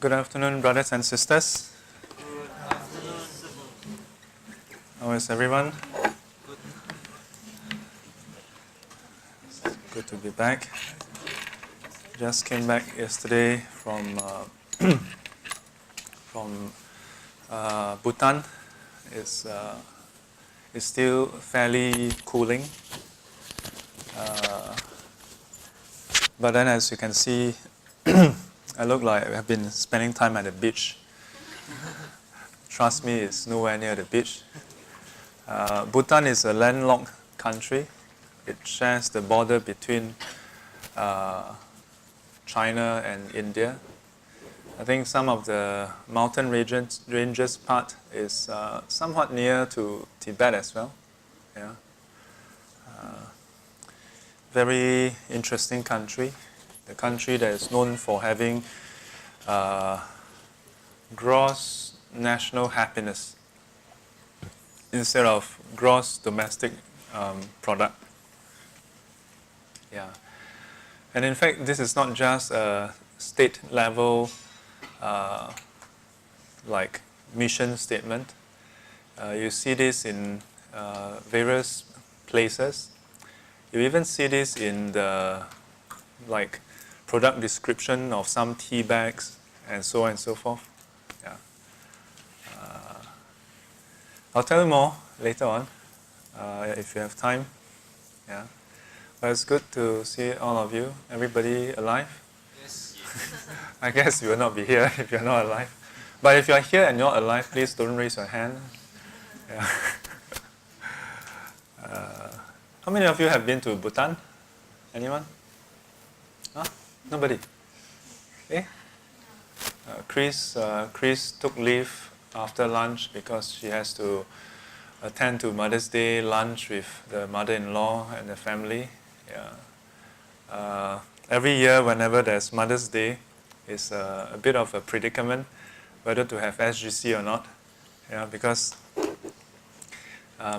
Good afternoon, brothers and sisters. Good afternoon. How is everyone? Good to be back. Just came back yesterday from Bhutan. It's still fairly cooling, but then as you can see, I look like I've been spending time at the beach. Trust me, it's nowhere near the beach. Bhutan is a landlocked country. It shares the border between China and India. I think some of the mountain ranges part is somewhat near to Tibet as well. Yeah. Very interesting country. The country that is known for having gross national happiness instead of gross domestic product. Yeah. And in fact, this is not just a state level like mission statement. You see this in various places. You even see this in the like product description of some tea bags and so on and so forth. Yeah. I'll tell you more later on if you have time. Yeah. But it's good to see all of you. Everybody alive? Yes. I guess you will not be here if you're not alive. But if you're here and you're alive, please don't raise your hand. Yeah. How many of you have been to Bhutan? Anyone? Huh? Nobody? Okay. Chris took leave after lunch because she has to attend to Mother's Day lunch with the mother-in-law and the family. Yeah. Every year, whenever there's Mother's Day, it's a bit of a predicament whether to have SGC or not. Yeah, because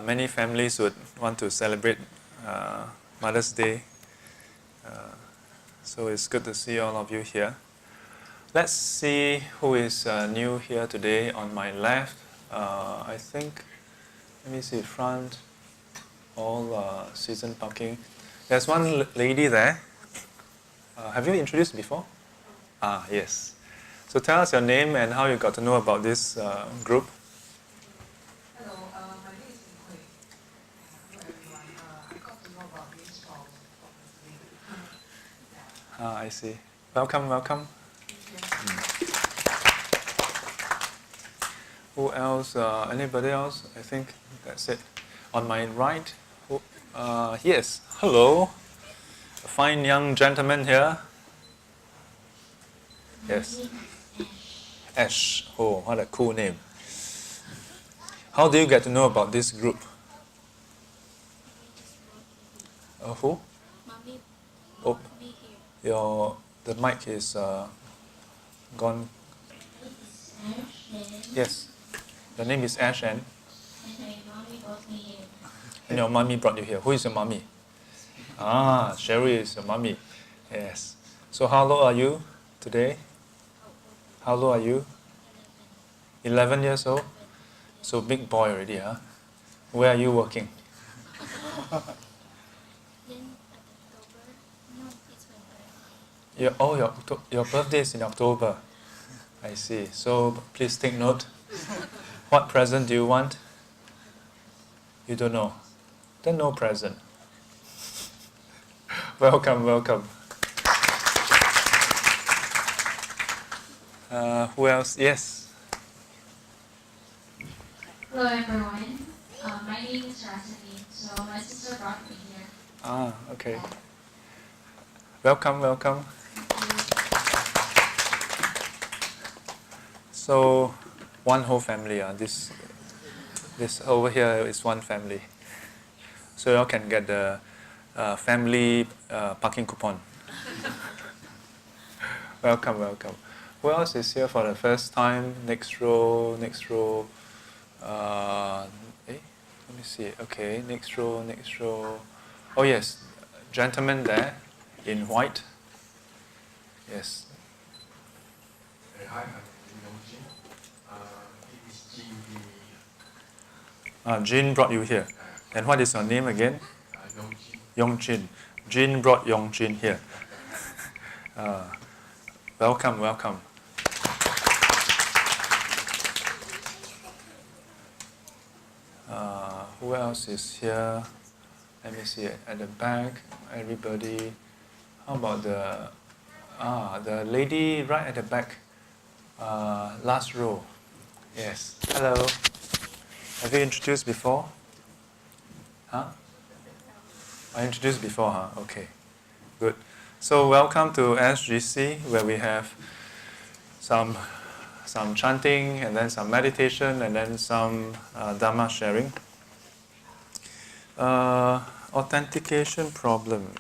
many families would want to celebrate Mother's Day. So it's good to see all of you here. Let's see who is new here today. On my left, I think, let me see, front, all season parking. There's one lady there. Have you introduced before? Ah, yes. So tell us your name and how you got to know about this group. Hello, my name is Hui. Hello everyone. I got to know about this from the Ah, I see. Welcome. Who else? Anybody else? I think that's it. On my right, yes, hello. A fine young gentleman here. Yes. Ash. Oh, what a cool name. How do you get to know about this group? Who? Mommy, Oh, me here. the mic is gone. Yes. Your name is Ash and my mommy brought me here. and your mommy brought you here. Who is your mommy? Ah, Sherry is your mommy. Yes. So how old are you today? How old are you? 11 years old? So big boy already, huh? Where are you working? In October, no, it's my birthday. Your birthday is in October. I see. So please take note. What present do you want? You don't know. Then no present. Welcome. Who else? Yes. Hello everyone. My name is Rasini. So my sister brought me here. Ah, okay. Welcome. So, one whole family. This over here is one family. So y'all can get the family parking coupon. Welcome. Who else is here for the first time? Next row. Let me see. Okay, next row. Oh yes, gentleman there in white. Yes. hi, I'm Yongjin. It is Jin. Jin brought you here. And what is your name again? Yongjin. Yongjin. Jin brought Yongjin here. Welcome, welcome. Who else is here? Let me see at the back. Everybody. How about the lady right at the back? Last row. Yes. Hello. Have you introduced before? Huh? I introduced before, huh? Okay. Good. So welcome to SGC, where we have some chanting, and then some meditation, and then some Dhamma sharing. Authentication problem.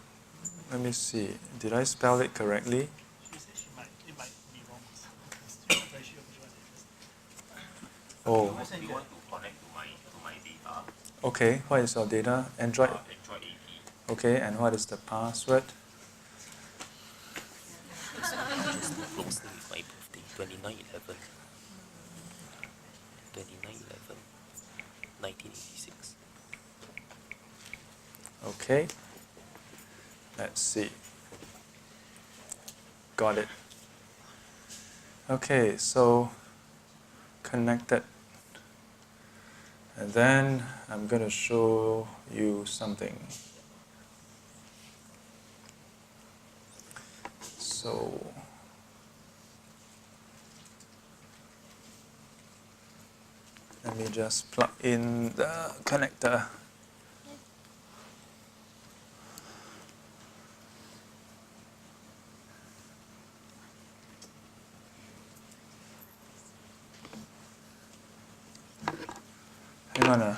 Let me see. Did I spell it correctly? She said it might be wrong. Still not very sure which one it is. Oh, You want to connect to my data. okay. What is your data? Android. Android 80. Okay, and what is the password? Closely with my birthday, 29/11. 29/11. 1986. Okay. Let's see. Got it. Okay, so connected. And then I'm going to show you something. So let me just plug in the connector. Hang on.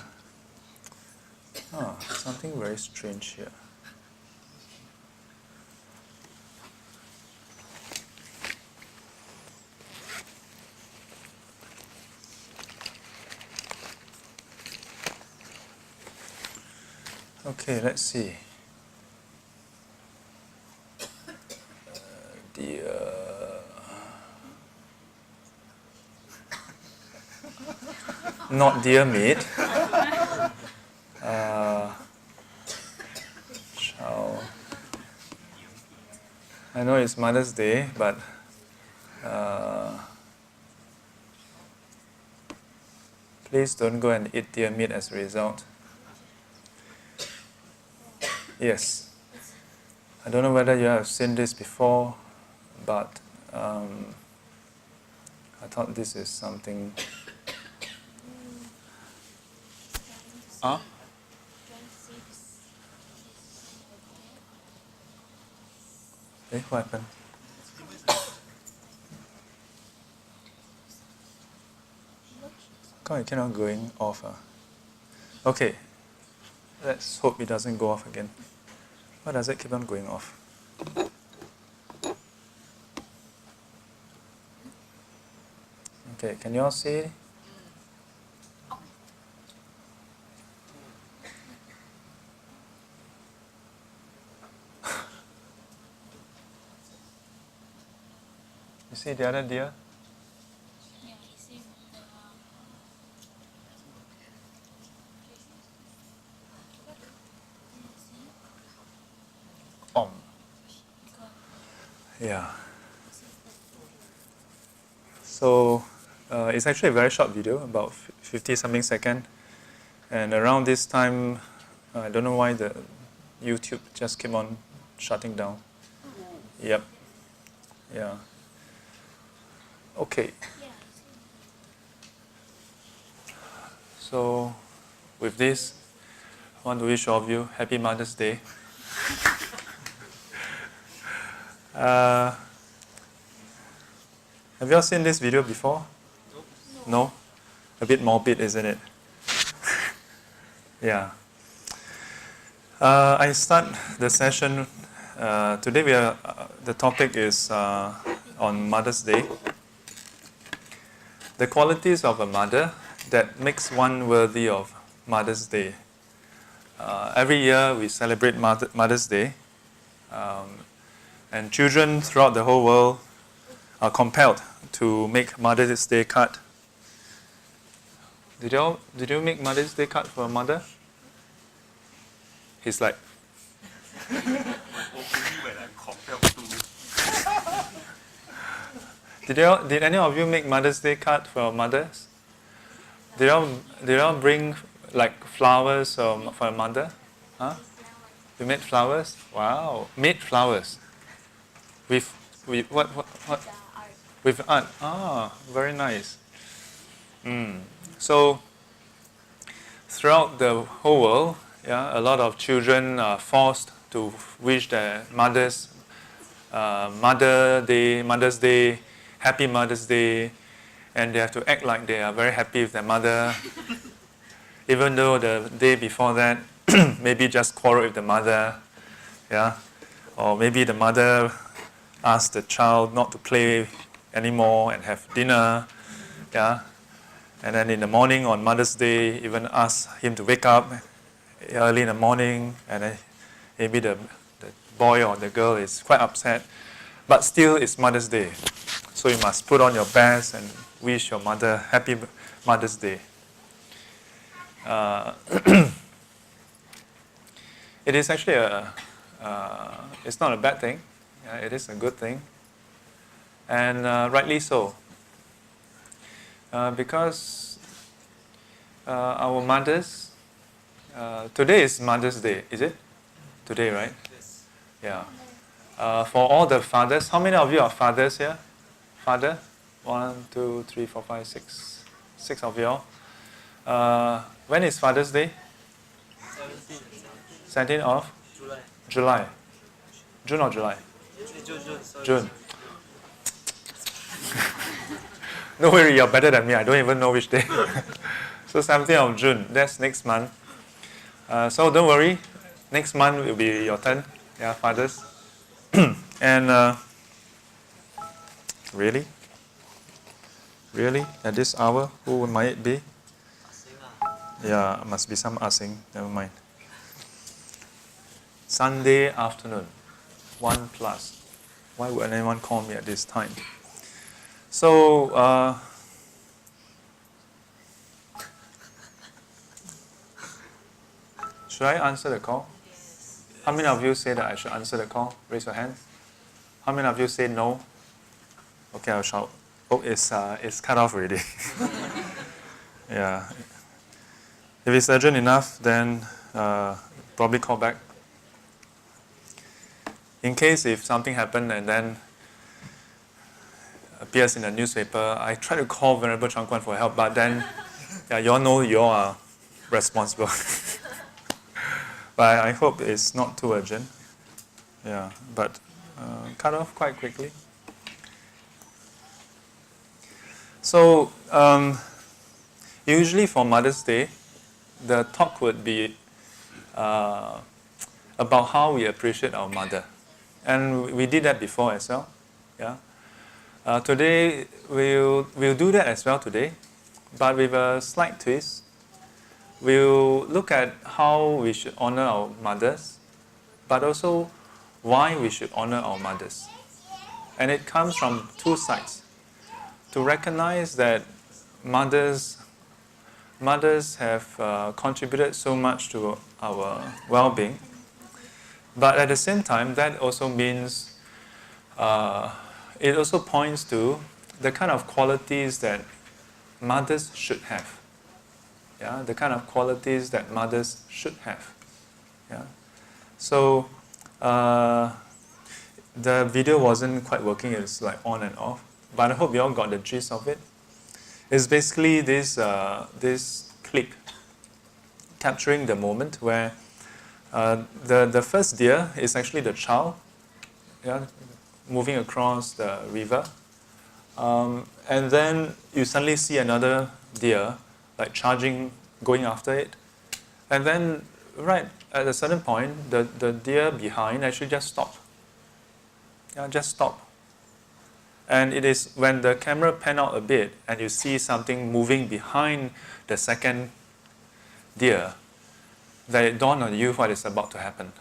Something very strange here. Okay, let's see. Not dear mate. I know it's Mother's Day, but please don't go and eat deer meat as a result. Yes. I don't know whether you have seen this before, but I thought this is something. Huh? What happened? How it cannot going off? Okay. Let's hope it doesn't go off again. Why does it keep on going off? Okay, can you all see? You see the other deer? Yeah, you see Yeah. So it's actually a very short video, about 50-something seconds. And around this time, I don't know why the YouTube just came on shutting down. Yep. Yeah. Okay. So with this, I want to wish all of you Happy Mother's Day. Have you all seen this video before? No? A bit morbid, isn't it? Yeah. I start the session. Today the topic is on Mother's Day. The qualities of a mother that makes one worthy of Mother's Day. Every year we celebrate Mother's Day. And children throughout the whole world are compelled to make Mother's Day card? Did you make Mother's Day card for a mother? He's like, Only when I'm compelled to. did any of you make Mother's Day card for mothers? Did y'all bring like flowers for a mother? Huh? You made flowers? Wow, made flowers. With what? With art. Ah, very nice. So throughout the whole world, yeah, a lot of children are forced to wish their mothers Mother's Day, Happy Mother's Day, and they have to act like they are very happy with their mother, even though the day before that, maybe just quarrel with the mother, yeah, or maybe the mother asked the child not to play anymore and have dinner, yeah, and then in the morning on Mother's Day, even ask him to wake up early in the morning, and then maybe the boy or the girl is quite upset, but still it's Mother's Day, so you must put on your best and wish your mother Happy Mother's Day. It is actually it's not a bad thing. Yeah, it is a good thing, and rightly so. Because our mothers, today is Mother's Day, is it? Today, right? Yes. Yeah. For all the fathers, how many of you are fathers here? Father? 1, 2, 3, 4, 5, 6. 6 of you all. When is Father's Day? 17th of July. June or July? June. Don't worry, you're better than me. I don't even know which day. So 17th of June, that's next month. So don't worry, next month will be your turn. Yeah, fathers. And really? Really? At this hour, who might it be? Yeah, must be some asing. Never mind. Sunday afternoon, 1+. Why would anyone call me at this time? So, should I answer the call? How many of you say that I should answer the call? Raise your hand. How many of you say no? Okay, I'll shout. Oh, it's cut off already. Yeah. If it's urgent enough, then probably call back. In case if something happened and then appears in the newspaper, I try to call Venerable Chuan Guan for help, but then yeah, you all know you all are responsible. But I hope it's not too urgent. Yeah, but cut off quite quickly. So usually for Mother's Day, the talk would be about how we appreciate our mother. And we did that before as well. Yeah. Today, we'll do that as well today, but with a slight twist. We'll look at how we should honor our mothers, but also why we should honor our mothers. And it comes from two sides. To recognize that mothers have contributed so much to our well-being, but at the same time, that also means it also points to the kind of qualities that mothers should have. Yeah, the kind of qualities that mothers should have. Yeah. So the video wasn't quite working. It's like on and off. But I hope you all got the gist of it. It's basically this clip capturing the moment where the first deer is actually the child, yeah, moving across the river, and then you suddenly see another deer like charging, going after it, and then right at a certain point, the deer behind actually just stop. Yeah, just stop. And it is when the camera pan out a bit and you see something moving behind the second deer that it dawned on you what is about to happen.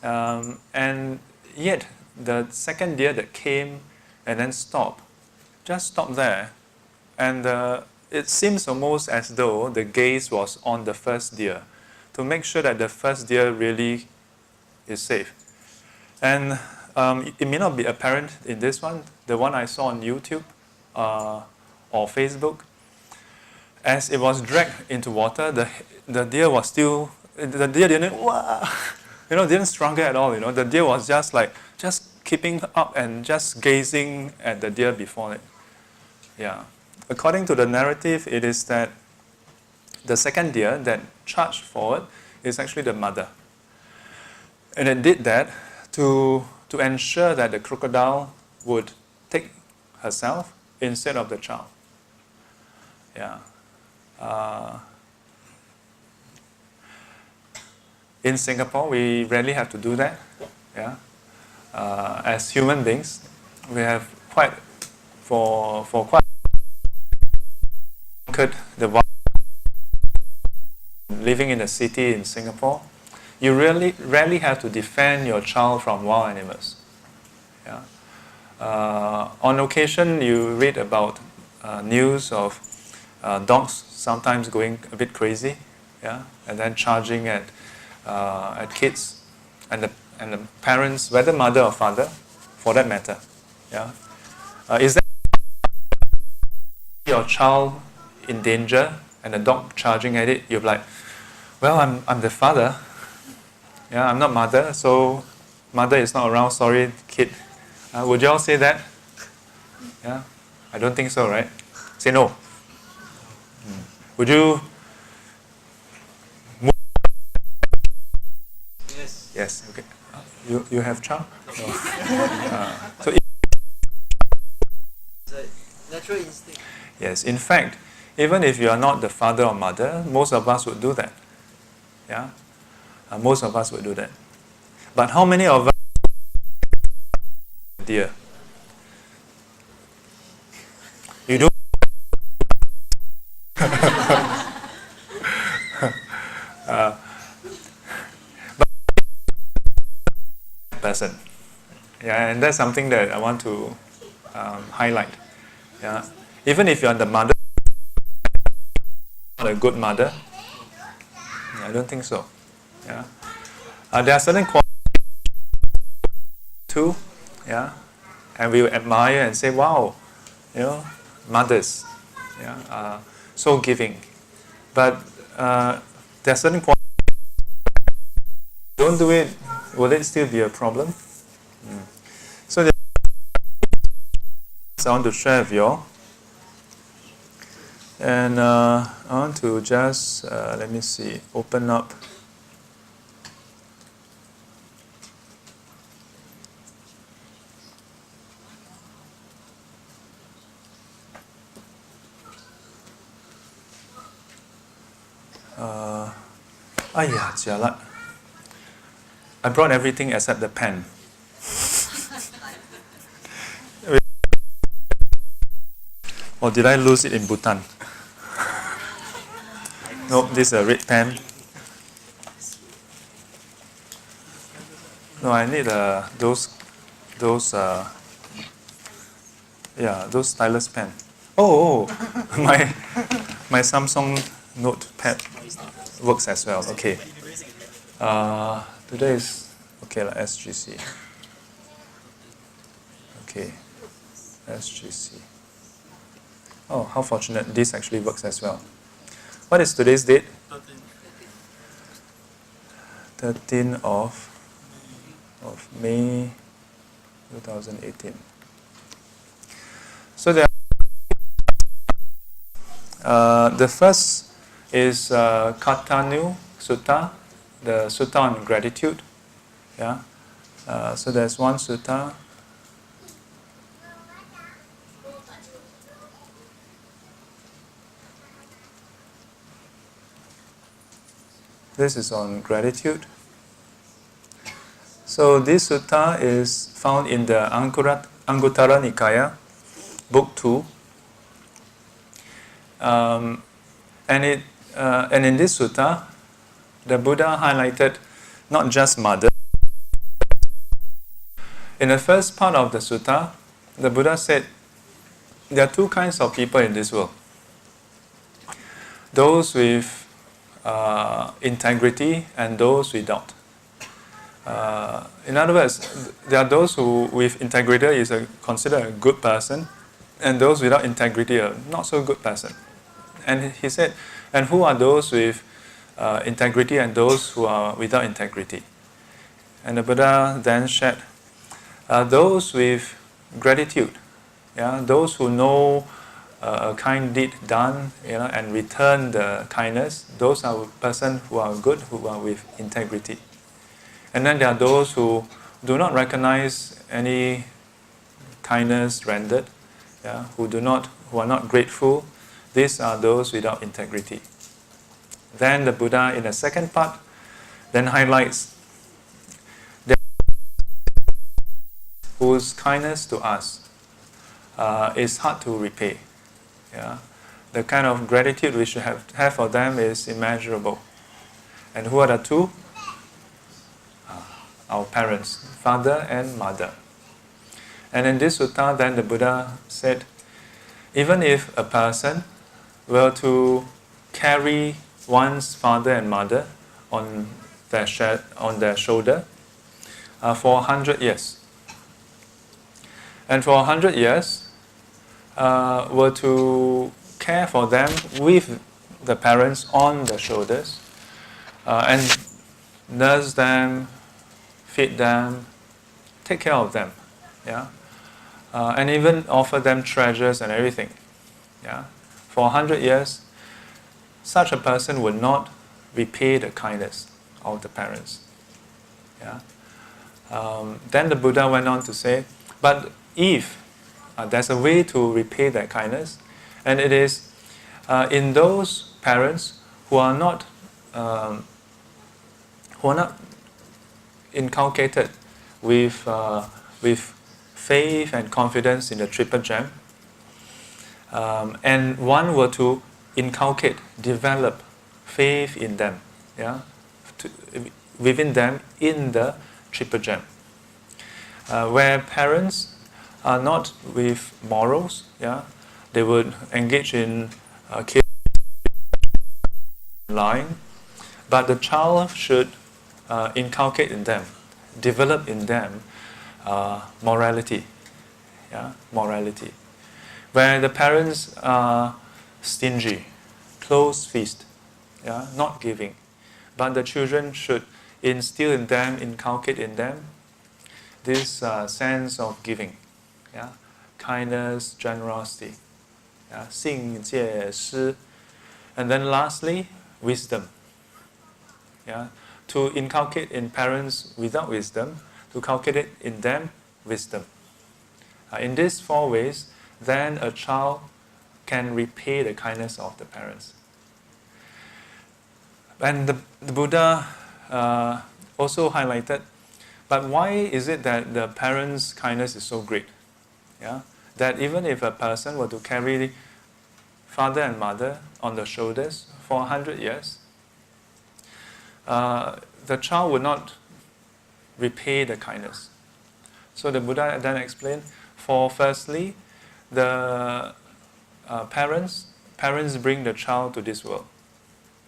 And yet, the second deer that came and then stopped just stopped there, and it seems almost as though the gaze was on the first deer to make sure that the first deer really is safe. And it may not be apparent in this one, the one I saw on YouTube or Facebook. As it was dragged into water, the deer was still, the deer didn't, wah, didn't struggle at all. The deer was just keeping up and just gazing at the deer before it. Yeah. According to the narrative, it is that the second deer that charged forward is actually the mother. And it did that to ensure that the crocodile would take herself instead of the child. Yeah. In Singapore, we rarely have to do that. Yeah. As human beings, we have quite the wild. Living in a city in Singapore, you rarely have to defend your child from wild animals. Yeah. On occasion, you read about news of dogs sometimes going a bit crazy, yeah, and then charging at kids and the parents, whether mother or father, for that matter. Yeah. Is that your child in danger and a dog charging at it? You're like, well, I'm the father. Yeah, I'm not mother, so mother is not around. Sorry, kid. Would you all say that? Yeah, I don't think so, right? Say no. Would you? Yes. Yes. Okay. You have child? No. So. It's a natural instinct. Yes. In fact, even if you are not the father or mother, most of us would do that. Yeah. Most of us would do that. But how many of us? Dear. You don't. But person. Yeah, and that's something that I want to highlight. Yeah, even if you're the mother, not a good mother. I don't think so. Yeah, there are certain qualities too. Yeah, and we admire and say, "Wow, mothers, yeah, so giving." But there are certain qualities. Don't do it. Will it still be a problem? So I want to share with you all. And I want to just, let me see, open up. Jialat. I brought everything except the pen. Or did I lose it in Bhutan? Nope, this is a red pen. No, I need those those stylus pen. Oh, my Samsung Notepad works as well. Okay. Today is okay like SGC. Okay, SGC. Oh, how fortunate! This actually works as well. What is today's date? 13th of May 2018. So there the first is Katanu Sutta, the Sutta on gratitude. Yeah. So there's one Sutta. This is on gratitude. So this sutta is found in the Anguttara Nikaya, Book 2. And in this sutta, the Buddha highlighted not just mother. In the first part of the sutta, the Buddha said, there are two kinds of people in this world. Those with integrity and those without. In other words, there are those who with integrity is considered a good person, and those without integrity are not so good person. And he said, and who are those with integrity and those who are without integrity? And the Buddha then said, those with gratitude, those who know a kind deed done, and return the kindness, those are persons who are good, who are with integrity. And then there are those who do not recognize any kindness rendered, who are not grateful. These are those without integrity. Then the Buddha, in the second part, then highlights that whose kindness to us is hard to repay. The kind of gratitude we should have for them is immeasurable. And who are the two? Our parents, father and mother. And in this sutta, then the Buddha said, even if a person were to carry one's father and mother on their shoulder for 100 years, and for 100 years were to care for them with the parents on the shoulders, and nurse them, feed them, take care of them, and even offer them treasures and everything. For 100 years, such a person would not repay the kindness of the parents. Then the Buddha went on to say, but if there's a way to repay that kindness, and it is in those parents who are not inculcated with faith and confidence in the Triple Gem, and one were to inculcate, develop faith in them, within them in the Triple Gem, where parents are not with morals, they would engage in lying, but the child should inculcate in them, develop in them morality, morality, where the parents are stingy, close-fist, not giving, but the children should instill in them, inculcate in them this sense of giving, kindness, generosity, 信戒施, and then lastly, wisdom. To inculcate in parents without wisdom, to cultivate in them wisdom. In these four ways, then a child can repay the kindness of the parents. And the Buddha also highlighted, but why is it that the parents' kindness is so great? That even if a person were to carry father and mother on the shoulders for 100 years, the child would not repay the kindness. So the Buddha then explained, for firstly, the parents bring the child to this world.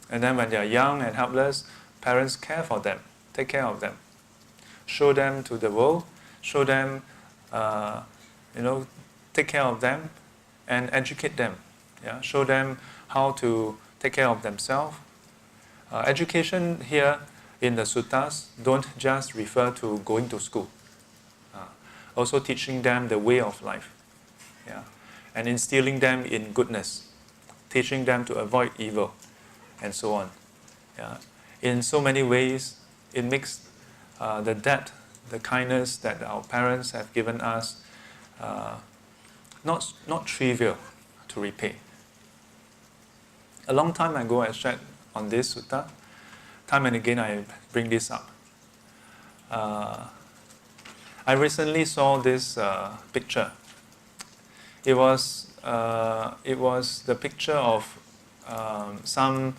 And then when they are young and helpless, parents care for them, take care of them, show them to the world, show them, take care of them and educate them. Show them how to take care of themselves. Education here in the suttas don't just refer to going to school. Also teaching them the way of life, and instilling them in goodness, teaching them to avoid evil, and so on. In so many ways, it makes the debt, the kindness that our parents have given us, not trivial to repay. A long time ago, I shared on this sutta. Time and again, I bring this up. I recently saw this picture. It was the picture of some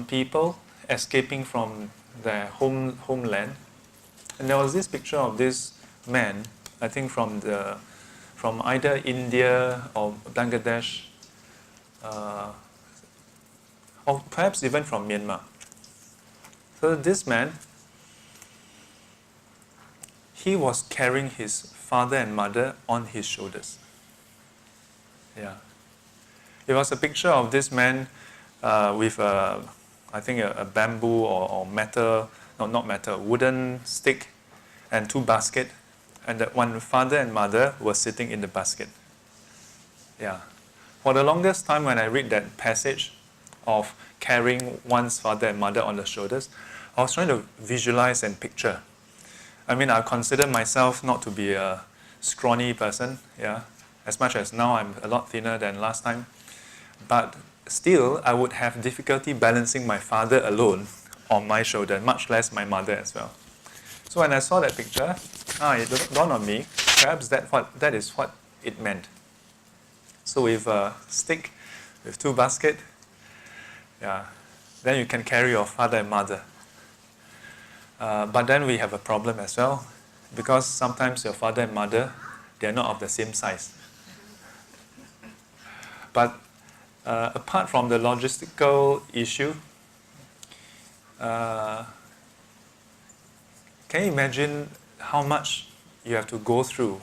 people escaping from their homeland, and there was this picture of this man, I think from from either India or Bangladesh, or perhaps even from Myanmar. So this man, he was carrying his father and mother on his shoulders. Yeah. It was a picture of this man with I think a bamboo or metal, no, not metal, wooden stick and two baskets, and that one father and mother were sitting in the basket. Yeah. For the longest time when I read that passage of carrying one's father and mother on the shoulders, I was trying to visualize and picture. I mean, I consider myself not to be a scrawny person, yeah, as much as now I'm a lot thinner than last time. But still, I would have difficulty balancing my father alone on my shoulder, much less my mother as well. So when I saw that picture, it dawned on me, perhaps that is what it meant. So with a stick, with two baskets, yeah, then you can carry your father and mother. But then we have a problem as well, because sometimes your father and mother, they are not of the same size. But apart from the logistical issue, can you imagine how much you have to go through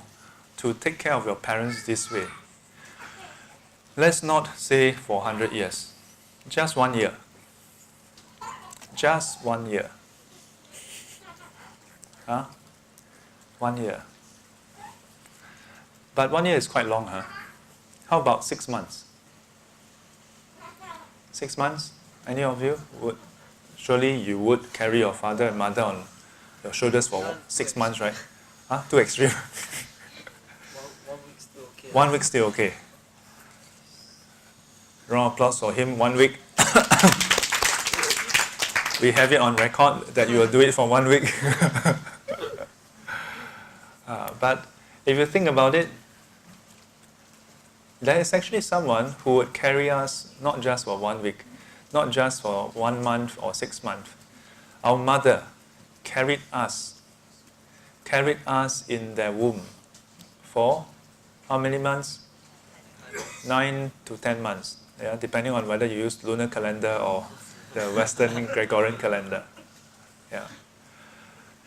to take care of your parents this way? Let's not say for 100 years, just 1 year. Just 1 year. Huh? 1 year. But 1 year is quite long, huh? How about 6 months? 6 months? Any of you would? Surely you would carry your father and mother on your shoulders for 6 months, right? Huh? Too extreme. 1 week still okay. 1 week still okay. Round of applause for him. 1 week. We have it on record that you will do it for 1 week. But if you think about it, there is actually someone who would carry us not just for 1 week, not just for 1 month or 6 months. Our mother carried us in their womb for how many months? 9 to 10 months, yeah, depending on whether you use lunar calendar or the Western Gregorian calendar. Yeah.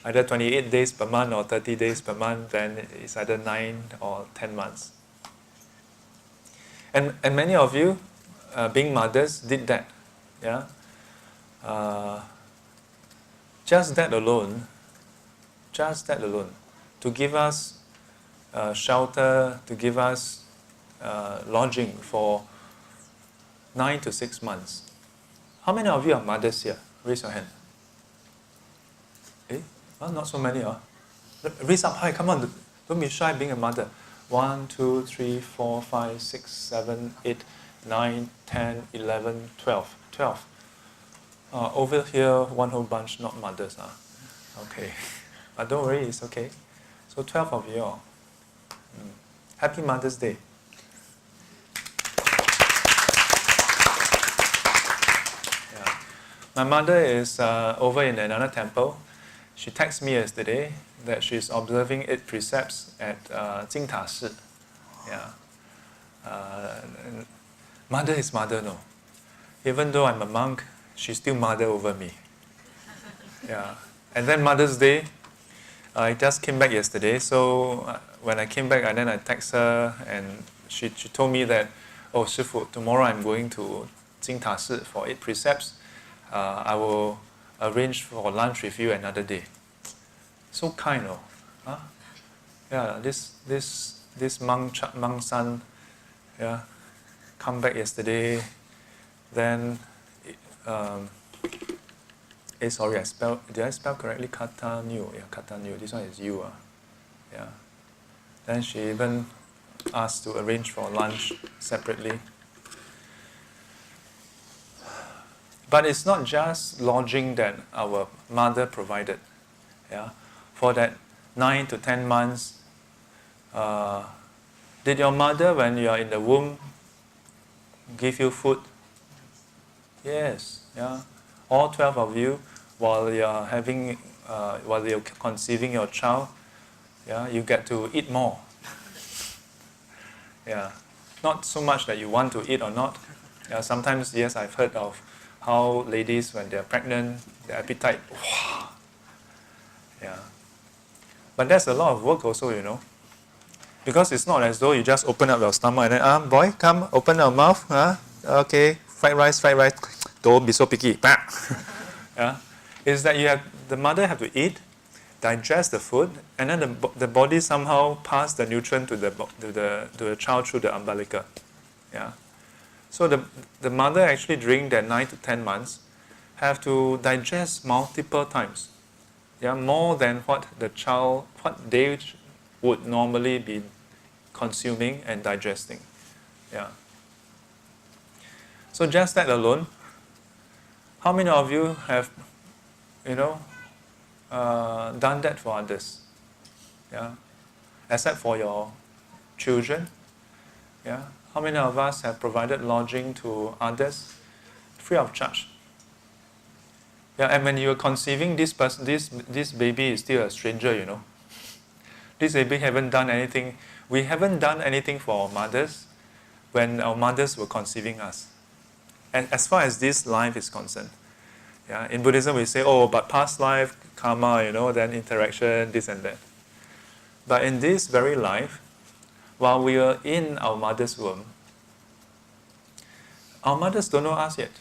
Either 28 days per month or 30 days per month, then it's either 9 or 10 months. And many of you, being mothers, did that. Yeah. Just that alone, to give us shelter, to give us lodging for 9 to 6 months. How many of you are mothers here? Raise your hand. Well, not so many, huh? Raise up high, come on, don't be shy being a mother. 1, 2, 3, 4, 5, 6, 7, 8, 9, 10, 11, 12. 12. Over here, one whole bunch, not mothers. Okay. But don't worry, it's okay. So 12 of you all. Happy Mother's Day. Yeah. My mother is over in another temple. She texted me yesterday that she's observing 8 precepts at Jingta Shi. Yeah. Mother is mother, no. Even though I'm a monk, she's still mother over me. Yeah. And then Mother's Day, I just came back yesterday, so when I came back, I text her, and she told me that, oh, Shifu, tomorrow I'm going to Jingta Shi for 8 precepts. I will arrange for lunch with you another day. So kind of, huh? Yeah, this monk son, yeah, come back yesterday. Then, sorry, did I spell correctly? Kata New, yeah, Kata New. This one is you, yeah. Then she even asked to arrange for lunch separately. But it's not just lodging that our mother provided. Yeah, for that 9 to 10 months, did your mother, when you are in the womb, give you food? Yes. Yeah, all 12 of you, while you're conceiving your child, yeah, you get to eat more. Yeah, not so much that you want to eat or not. Yeah, sometimes, yes, I've heard of how ladies, when they're pregnant, their appetite, yeah. But that's a lot of work also, you know. Because it's not as though you just open up your stomach and then, boy, come, open your mouth. Okay, fried rice. Don't be so picky. Yeah. It's that the mother have to eat, digest the food, and then the body somehow pass the nutrient to the child through the umbilical. Yeah. So the mother actually during that 9 to 10 months have to digest multiple times. Yeah, more than what they would normally be consuming and digesting. Yeah. So just that alone, how many of you have, done that for others? Yeah. Except for your children. Yeah. How many of us have provided lodging to others free of charge? Yeah, and when you are conceiving this baby is still a stranger, you know. This baby haven't done anything. We haven't done anything for our mothers when our mothers were conceiving us. And as far as this life is concerned. Yeah, in Buddhism we say, but past life, karma, then interaction, this and that. But in this very life, while we are in our mother's womb, our mothers don't know us yet.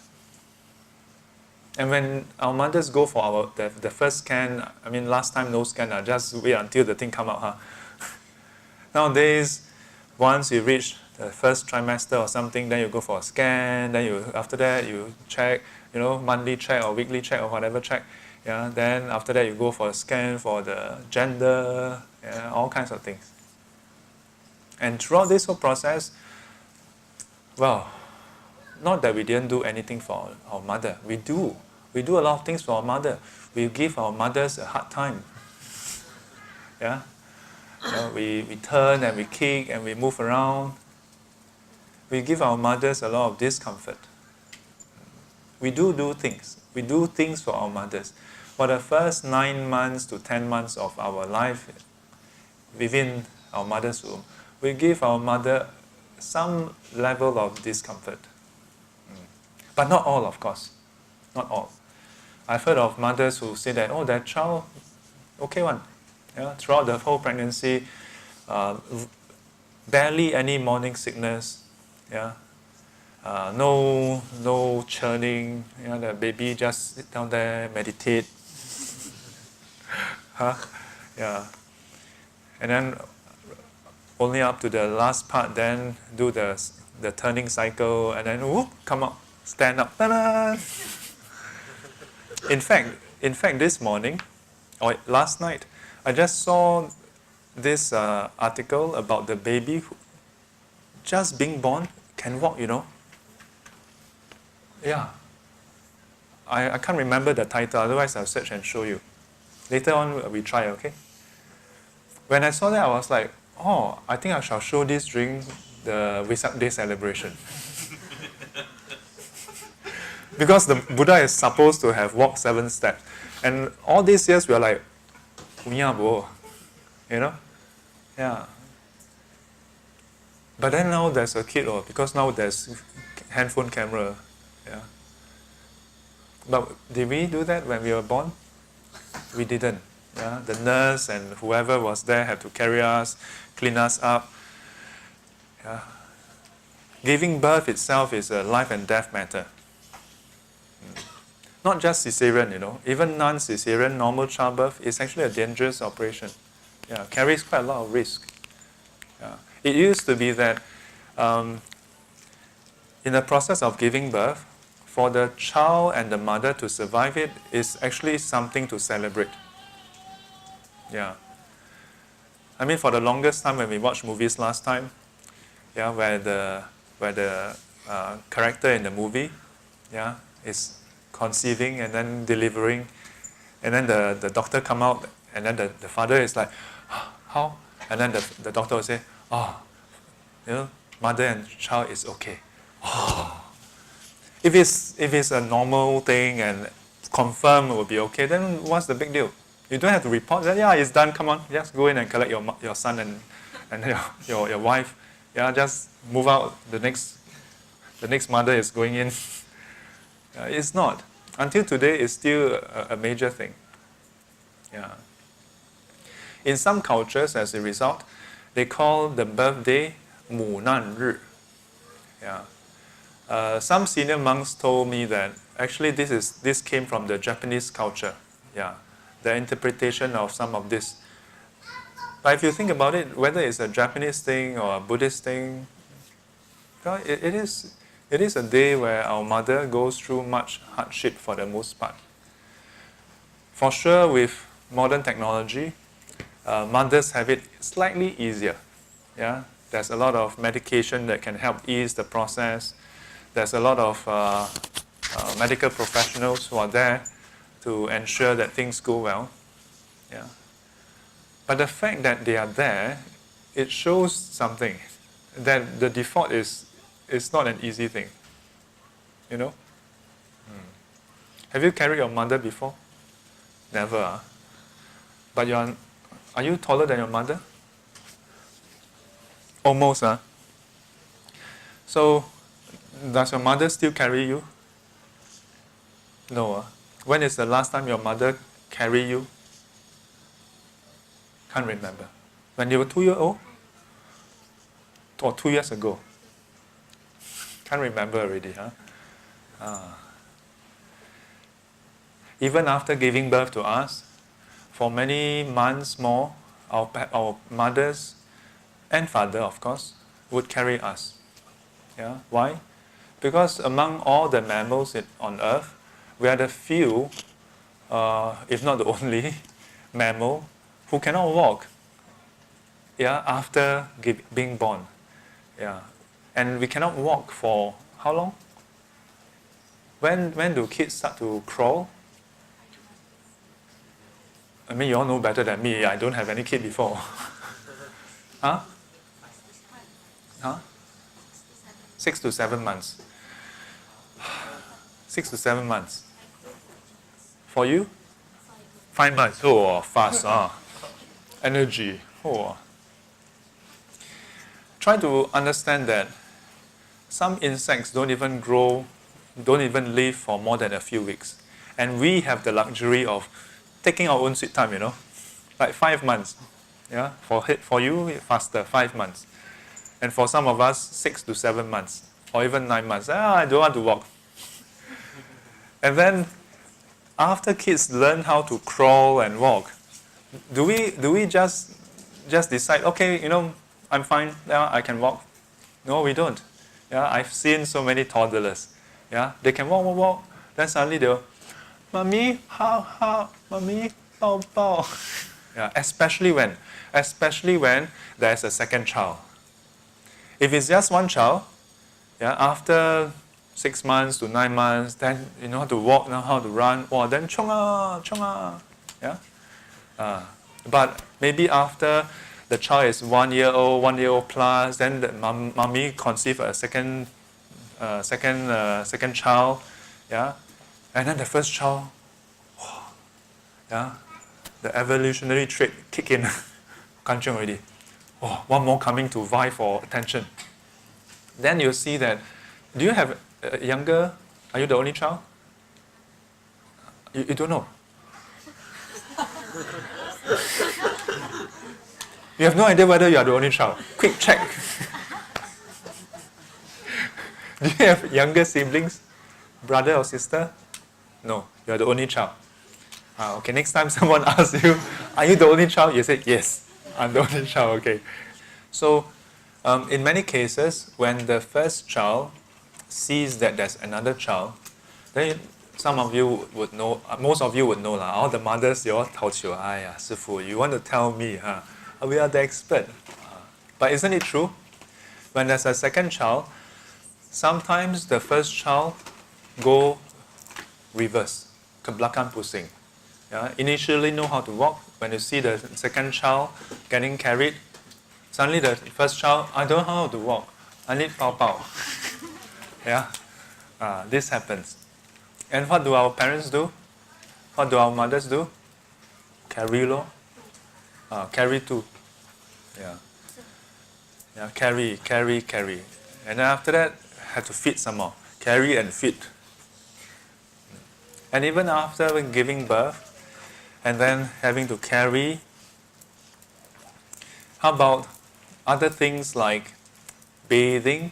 And when our mothers go for the first scan, last time no scan, just wait until the thing come out. Nowadays, once you reach the first trimester or something, then you go for a scan, then after that you check, monthly check or weekly check or whatever check. Yeah, then after that you go for a scan for the gender, all kinds of things. And throughout this whole process, well, not that we didn't do anything for our mother. We do. We do a lot of things for our mother. We give our mothers a hard time. Yeah? We turn and we kick and we move around. We give our mothers a lot of discomfort. We do things. We do things for our mothers. For the first 9 months to 10 months of our life within our mother's womb, we give our mother some level of discomfort. But not all, of course. Not all. I've heard of mothers who say that, their child, okay one. Yeah, throughout the whole pregnancy, barely any morning sickness. Yeah, no churning. Yeah, the baby just sit down there, meditate. Yeah, and then only up to the last part, then do the turning cycle, and then whoop, come up. Stand up. Ta-da! In fact, this morning, or last night, I just saw this article about the baby who just being born can walk, Yeah. I can't remember the title, otherwise I'll search and show you. Later on, we try, okay? When I saw that, I was like, I think I shall show this during the Vesak Day celebration. Because the Buddha is supposed to have walked 7 steps. And all these years we are like, Yeah. But then now there's a kid, because now there's handphone camera. Yeah. But did we do that when we were born? We didn't. Yeah. The nurse and whoever was there had to carry us, clean us up. Yeah. Giving birth itself is a life and death matter. Not just cesarean, even non-cesarean, normal childbirth is actually a dangerous operation. Yeah, carries quite a lot of risk. Yeah. It used to be that in the process of giving birth, for the child and the mother to survive it is actually something to celebrate. Yeah. For the longest time when we watched movies last time, yeah, where the character in the movie, yeah, is conceiving and then delivering, and then the doctor come out, and then the father is like, how? And then the doctor will say, mother and child is okay. If it's a normal thing and confirmed it will be okay, then what's the big deal? You don't have to report that, it's done, come on, just go in and collect your son and your wife. Yeah, just move out. The next mother is going in. It's not. Until today, it's still a major thing. Yeah. In some cultures, as a result, they call the birthday 母难日. Yeah. Some senior monks told me that actually this came from the Japanese culture. Yeah. The interpretation of some of this. But if you think about it, whether it's a Japanese thing or a Buddhist thing, it is a day where our mother goes through much hardship for the most part. For sure, with modern technology, mothers have it slightly easier. Yeah, there's a lot of medication that can help ease the process. There's a lot of medical professionals who are there to ensure that things go well. Yeah. But the fact that they are there, it shows something. That the default is not an easy thing. You know? Have you carried your mother before? Never. Huh? But are you taller than your mother? Almost, huh? So, does your mother still carry you? No. When is the last time your mother carried you? Can't remember. When you were 2 years old? Or 2 years ago? Can't remember already, huh? Even after giving birth to us, for many months more, our mothers and father, of course, would carry us. Yeah? Why? Because among all the mammals on Earth, we are the few, if not the only, mammal who cannot walk. Yeah, after being born. Yeah, and we cannot walk for how long? When do kids start to crawl? I mean, you all know better than me. I don't have any kid before. Huh? 6 to 7 months. 6 to 7 months. For you? 5 months. Oh, fast. Energy. Oh. Try to understand that some insects don't even live for more than a few weeks. And we have the luxury of taking our own sweet time, you know. Like 5 months. Yeah? For you, faster, 5 months. And for some of us, 6 to 7 months. Or even 9 months. I don't want to walk. And then, after kids learn how to crawl and walk, do we just decide, okay, you know, I'm fine, now I can walk? No, we don't. Yeah, I've seen so many toddlers. Yeah, they can walk, then suddenly they'll, Mommy, how, Mommy, bao, bao. Yeah, especially when there's a second child. If it's just one child, yeah, after 6 months to 9 months, then you know how to walk, know how to run, then chonga, yeah. But maybe after the child is 1 year old plus, then the mommy conceive a second child, yeah, and then the first child, yeah, the evolutionary trait kick in, kanchong already. One more coming to vie for attention. Then you'll see that, do you have a younger, are you the only child? You don't know. You have no idea whether you are the only child. Quick check. Do you have younger siblings? Brother or sister? No, you are the only child. Okay, next time someone asks you, are you the only child? You say, yes, I'm the only child, okay. So, in many cases, when the first child sees that there's another child, then some of you would know, most of you would know, all the mothers, you all taught you, Shifu, you want to tell me, we are the expert. But isn't it true? When there's a second child, sometimes the first child go reverse, ke belakang pusing. Yeah? Initially know how to walk. When you see the second child getting carried, suddenly the first child, I don't know how to walk. I need pao pao. Yeah, this happens. And what do our parents do? What do our mothers do? Carry carry too. Yeah. Yeah, carry. And then after that, have to feed some more. Carry and feed. And even after giving birth, and then having to carry, how about other things like bathing?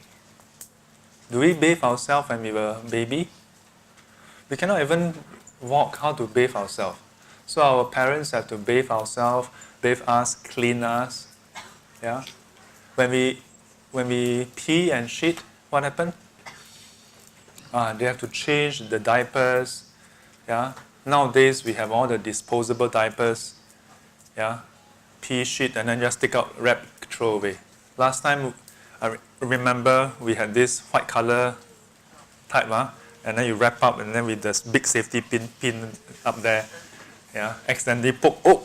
Do we bathe ourselves when we were a baby? We cannot even walk how to bathe ourselves. So our parents have to bathe ourselves, bathe us, clean us. Yeah. When we pee and shit, what happened? They have to change the diapers. Yeah. Nowadays we have all the disposable diapers. Yeah. Pee, shit, and then just take out, wrap, throw away. Last time I remember we had this white color type, and then you wrap up, and then with this big safety pin up there, yeah, accidentally poke. Oh,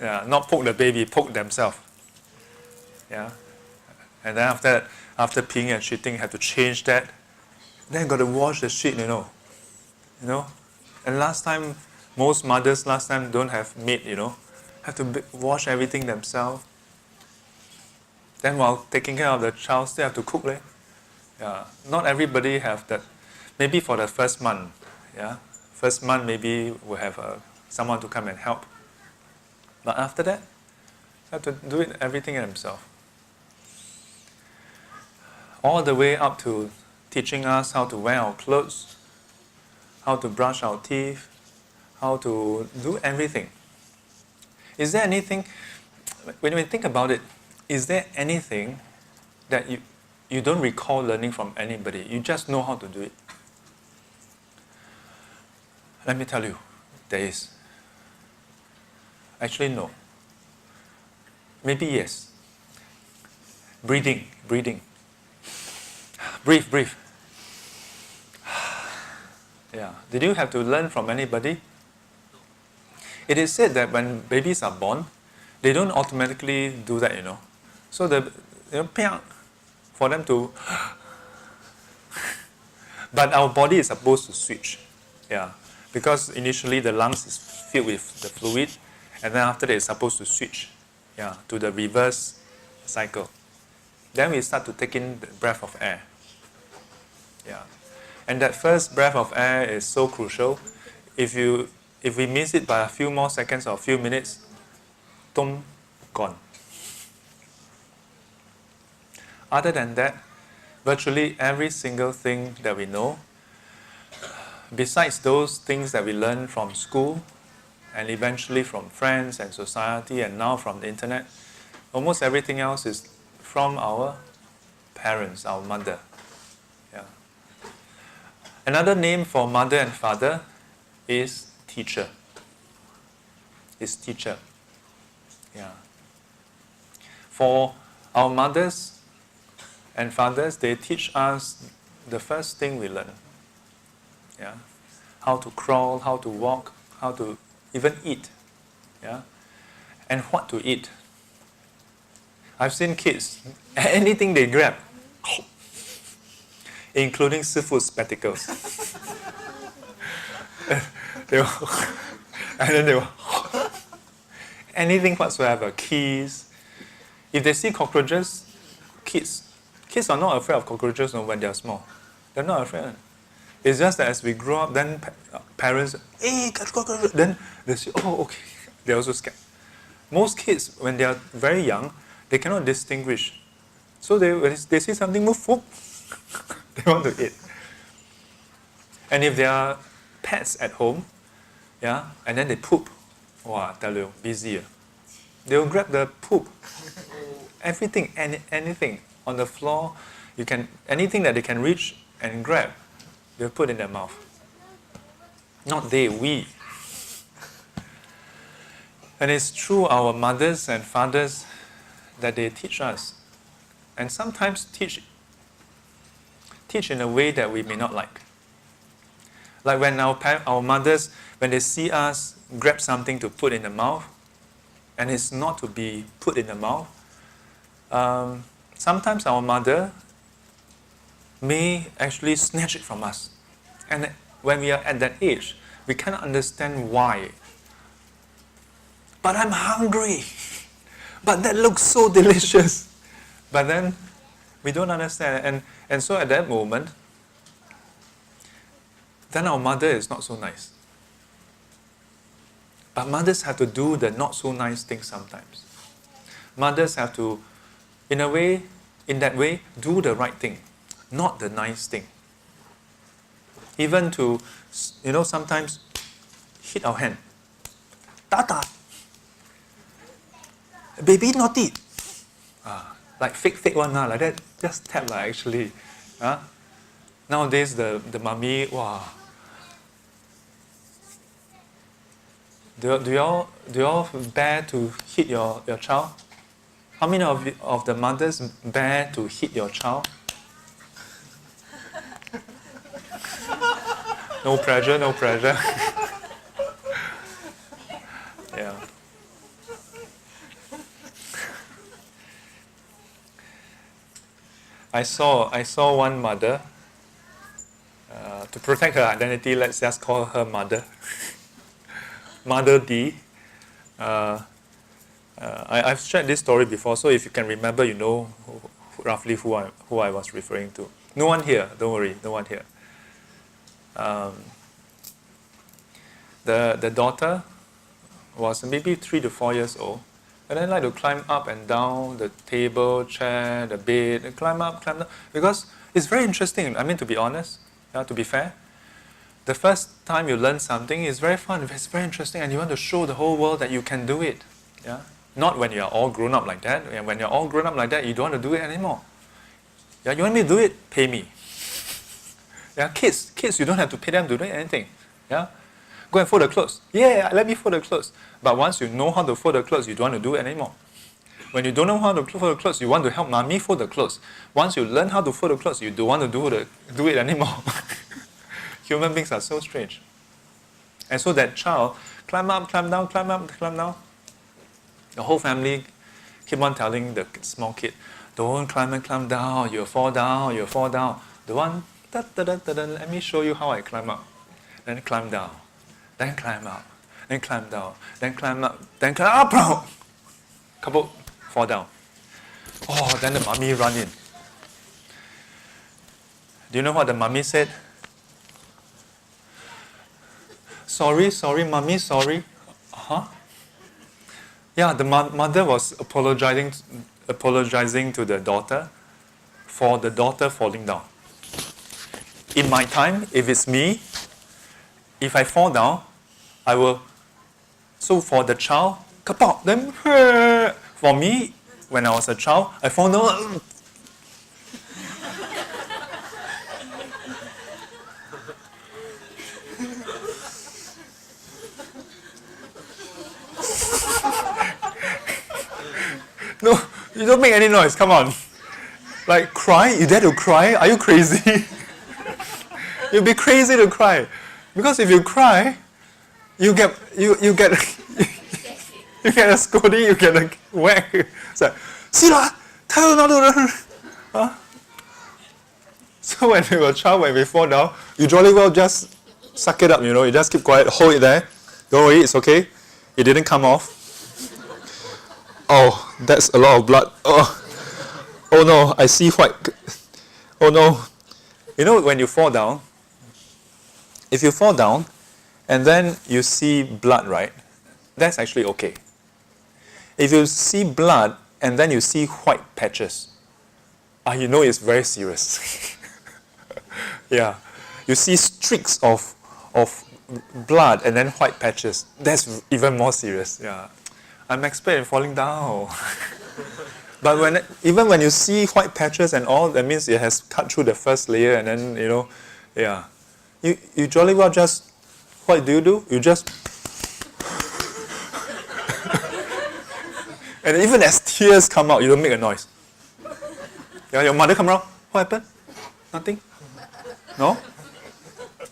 yeah, not poke the baby, poke themselves. Yeah, and then after peeing and shitting, have to change that. Then got to wash the shit, you know. And last time, most mothers don't have maid, have to wash everything themselves. Then while taking care of the child, still have to cook, right? Yeah, not everybody have that. Maybe for the first month, yeah, first month maybe we'll have someone to come and help. But after that, have to do it everything themselves. All the way up to teaching us how to wear our clothes, how to brush our teeth, how to do everything. Is there anything, when we think about it, is there anything that you don't recall learning from anybody? You just know how to do it. Let me tell you, there is. Actually, no. Maybe yes. Breathing. Breathe. Yeah. Did you have to learn from anybody? It is said that when babies are born, they don't automatically do that, So for them to, but our body is supposed to switch, yeah, because initially the lungs is filled with the fluid, and then after that it's supposed to switch, yeah, to the reverse cycle. Then we start to take in the breath of air, yeah, and that first breath of air is so crucial. If we miss it by a few more seconds or a few minutes, gone. Other than that, virtually every single thing that we know, besides those things that we learn from school and eventually from friends and society and now from the internet, almost everything else is from our parents, our mother. Yeah. Another name for mother and father is teacher. Yeah. For our mothers and fathers, they teach us the first thing we learn. Yeah. How to crawl, how to walk, how to even eat. Yeah. And what to eat. I've seen kids, anything they grab, including Shifu spectacles. And then they will anything whatsoever, keys. If they see cockroaches, kids are not afraid of cockroaches when they are small. They're not afraid. It's just that as we grow up, then parents, hey, catch cockroach. Then they say, oh, okay. They're also scared. Most kids, when they are very young, they cannot distinguish. So when they see something move, whoop, they want to eat. And if there are pets at home, yeah, and then they poop, I tell you, busy. They will grab the poop. Everything, anything on the floor, anything that they can reach and grab, they'll put in their mouth. Not they, we. And it's true, our mothers and fathers, that they teach us. And sometimes teach in a way that we may not like. Like when our mothers, when they see us grab something to put in the mouth, and it's not to be put in the mouth, sometimes our mother may actually snatch it from us. And when we are at that age, we cannot understand why. But I'm hungry. but that looks so delicious. But then we don't understand. And so at that moment, then our mother is not so nice. But mothers have to do the not so nice things sometimes. Mothers have to, in that way, do the right thing, not the nice thing. Even to, sometimes hit our hand. Tata! Baby naughty! Like fake one, like that. Just tap actually. Nowadays the mummy, wow. Do y'all bear to hit your child? How many of the mothers bear to hit your child? No pressure, no pressure. Yeah. I saw one mother. To protect her identity, let's just call her Mother. Mother D. I've shared this story before, so if you can remember, you know roughly who I was referring to. No one here, don't worry, no one here. The daughter was maybe 3 to 4 years old, and then like to climb up and down the table, chair, the bed, and climb up, because it's very interesting. I mean, to be honest, to be fair, the first time you learn something is very fun, it's very interesting, and you want to show the whole world that you can do it. Yeah? Not when you're all grown up like that. And when you're all grown up like that, you don't want to do it anymore. Yeah, you want me to do it? Pay me. Yeah, kids, you don't have to pay them to do anything. Yeah, go and fold the clothes. Yeah, let me fold the clothes. But once you know how to fold the clothes, you don't want to do it anymore. When you don't know how to fold the clothes, you want to help mommy fold the clothes. Once you learn how to fold the clothes, you don't want to do it anymore. Human beings are so strange. And so that child climb up, climb down, climb up, climb down. The whole family keep on telling the small kid, don't climb and climb down, you'll fall down, you'll fall down. The one, let me show you how I climb up. Then climb down, then climb up, then climb down, then climb up, then climb up. Couple fall down. Oh, then the mummy run in. Do you know what the mummy said? Sorry, mummy, sorry. Huh? Yeah, the mother was apologizing to the daughter for the daughter falling down. In my time, if it's me, if I fall down, I will. So for the child, kapok, then for me, when I was a child, I fall down. No, you don't make any noise, come on. Like cry? You dare to cry? Are you crazy? You'll be crazy to cry. Because if you cry, you get you get a scolding, you get a whack. It's like, see lah, tell you not to huh? So when you're a child, when we fall down, you jolly well just suck it up, you just keep quiet, hold it there. Don't worry, it's okay. It didn't come off. Oh, that's a lot of blood. Oh no, I see white. Oh no. When you fall down, if you fall down and then you see blood, right? That's actually okay. If you see blood and then you see white patches, you know it's very serious. Yeah. You see streaks of blood and then white patches. That's even more serious. Yeah. I'm expert in falling down. But even when you see white patches and all, that means it has cut through the first layer and then, yeah. You jolly well just, what do? You just, and even as tears come out, you don't make a noise. Yeah, your mother come around, what happened? Nothing? No?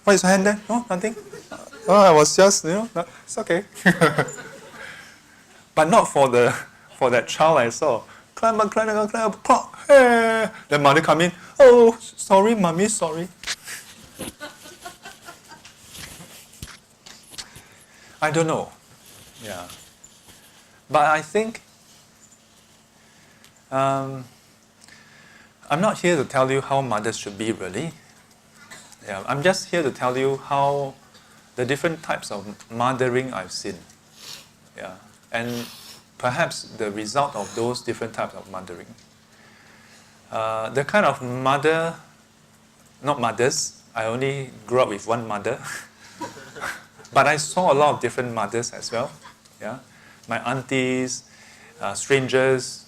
What is your hand there? No, nothing? Oh, I was just, it's okay. But not for that child I saw. Climb up, plop, hey. The mother come in, oh, sorry, mommy, sorry. I don't know. Yeah. But I think I'm not here to tell you how mothers should be really. Yeah, I'm just here to tell you how the different types of mothering I've seen. Yeah, and perhaps the result of those different types of mothering. The kind of mother, not mothers, I only grew up with one mother, but I saw a lot of different mothers as well. Yeah, my aunties, strangers.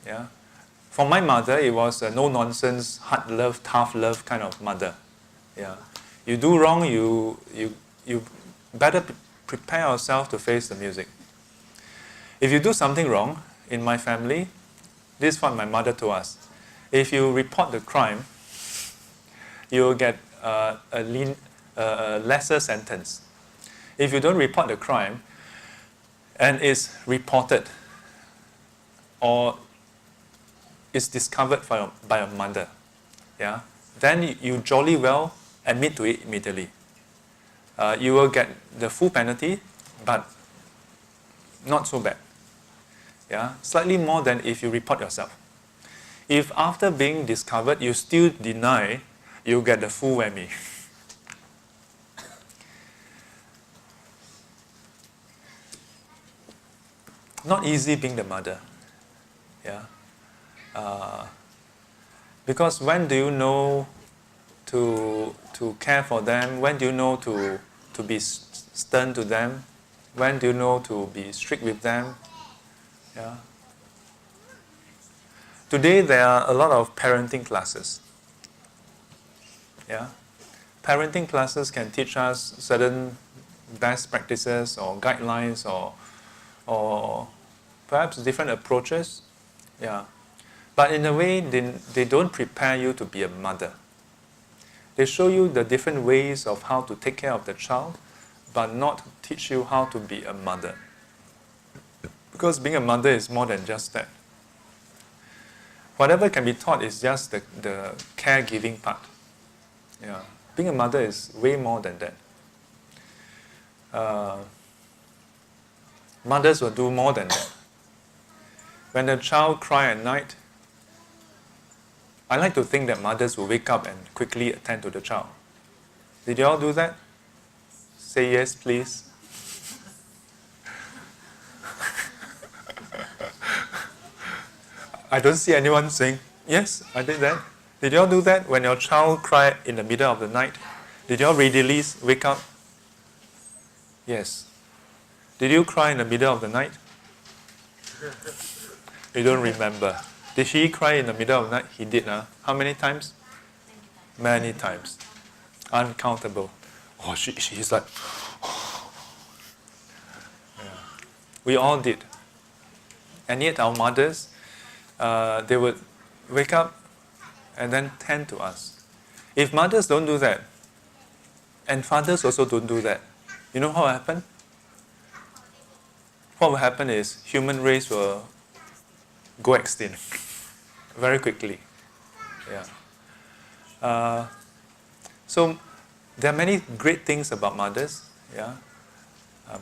Yeah, for my mother, it was a no-nonsense, hard love, tough love kind of mother. Yeah, you do wrong, you better prepare yourself to face the music. If you do something wrong in my family, this is what my mother told us. If you report the crime, you will get a lesser sentence. If you don't report the crime and it's reported or is discovered by your mother, yeah, then you jolly well admit to it immediately. You will get the full penalty, but not so bad. Yeah, slightly more than if you report yourself. If after being discovered you still deny, you get the full whammy. Not easy being the mother. Yeah. Because when do you know to care for them? When do you know to be stern to them? When do you know to be strict with them? Yeah. Today there are a lot of parenting classes. Yeah. Parenting classes can teach us certain best practices or guidelines or perhaps different approaches. Yeah. But in a way, they don't prepare you to be a mother. They show you the different ways of how to take care of the child, but not teach you how to be a mother. Because being a mother is more than just that. Whatever can be taught is just the caregiving part. Yeah. Being a mother is way more than that. Mothers will do more than that. When the child cries at night, I like to think that mothers will wake up and quickly attend to the child. Did you all do that? Say yes, please. I don't see anyone saying, yes, I did that. Did you all do that when your child cried in the middle of the night? Did you all readily wake up? Yes. Did you cry in the middle of the night? You don't remember. Did he cry in the middle of the night? He did. How many times? Many times. Uncountable. Oh, she's like... Yeah. We all did. And yet our mothers, they would wake up and then tend to us. If mothers don't do that, and fathers also don't do that, you know what will happen? What will happen is human race will go extinct very quickly. Yeah. So there are many great things about mothers. Yeah.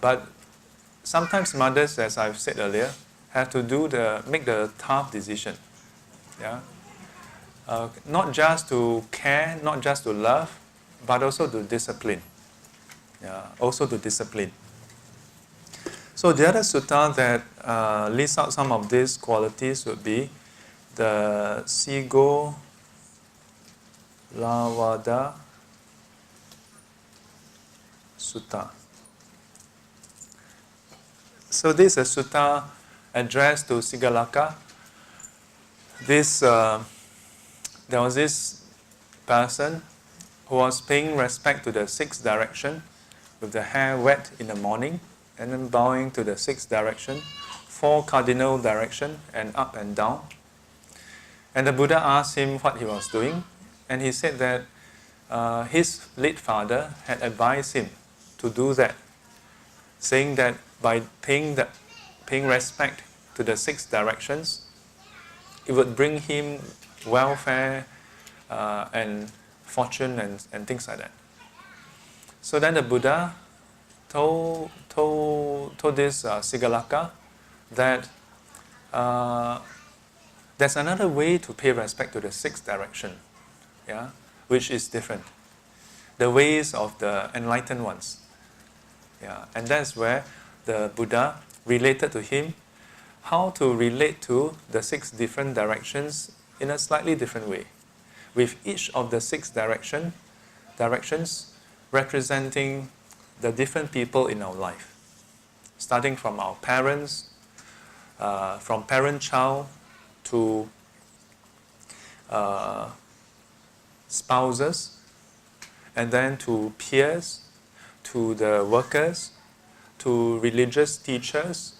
But sometimes mothers, as I've said earlier, have to make the tough decision. Yeah. Not just to care, not just to love, but also to discipline. Yeah. Also to discipline. So the other sutta that lists out some of these qualities would be the Sigo Lavada Sutta. So this is a sutta addressed to Sigalaka. There was this person who was paying respect to the sixth direction with the hair wet in the morning and then bowing to the sixth direction, four cardinal direction and up and down. And the Buddha asked him what he was doing, and he said that his late father had advised him to do that, saying that by paying respect to the six directions, it would bring him welfare and fortune and things like that. So then the Buddha told this Sigalaka that there's another way to pay respect to the sixth direction, yeah, which is different. The ways of the enlightened ones. Yeah, and that's where the Buddha related to him how to relate to the six different directions in a slightly different way, with each of the six directions representing the different people in our life, starting from our parents, from parent-child to spouses, and then to peers, to the workers, to religious teachers,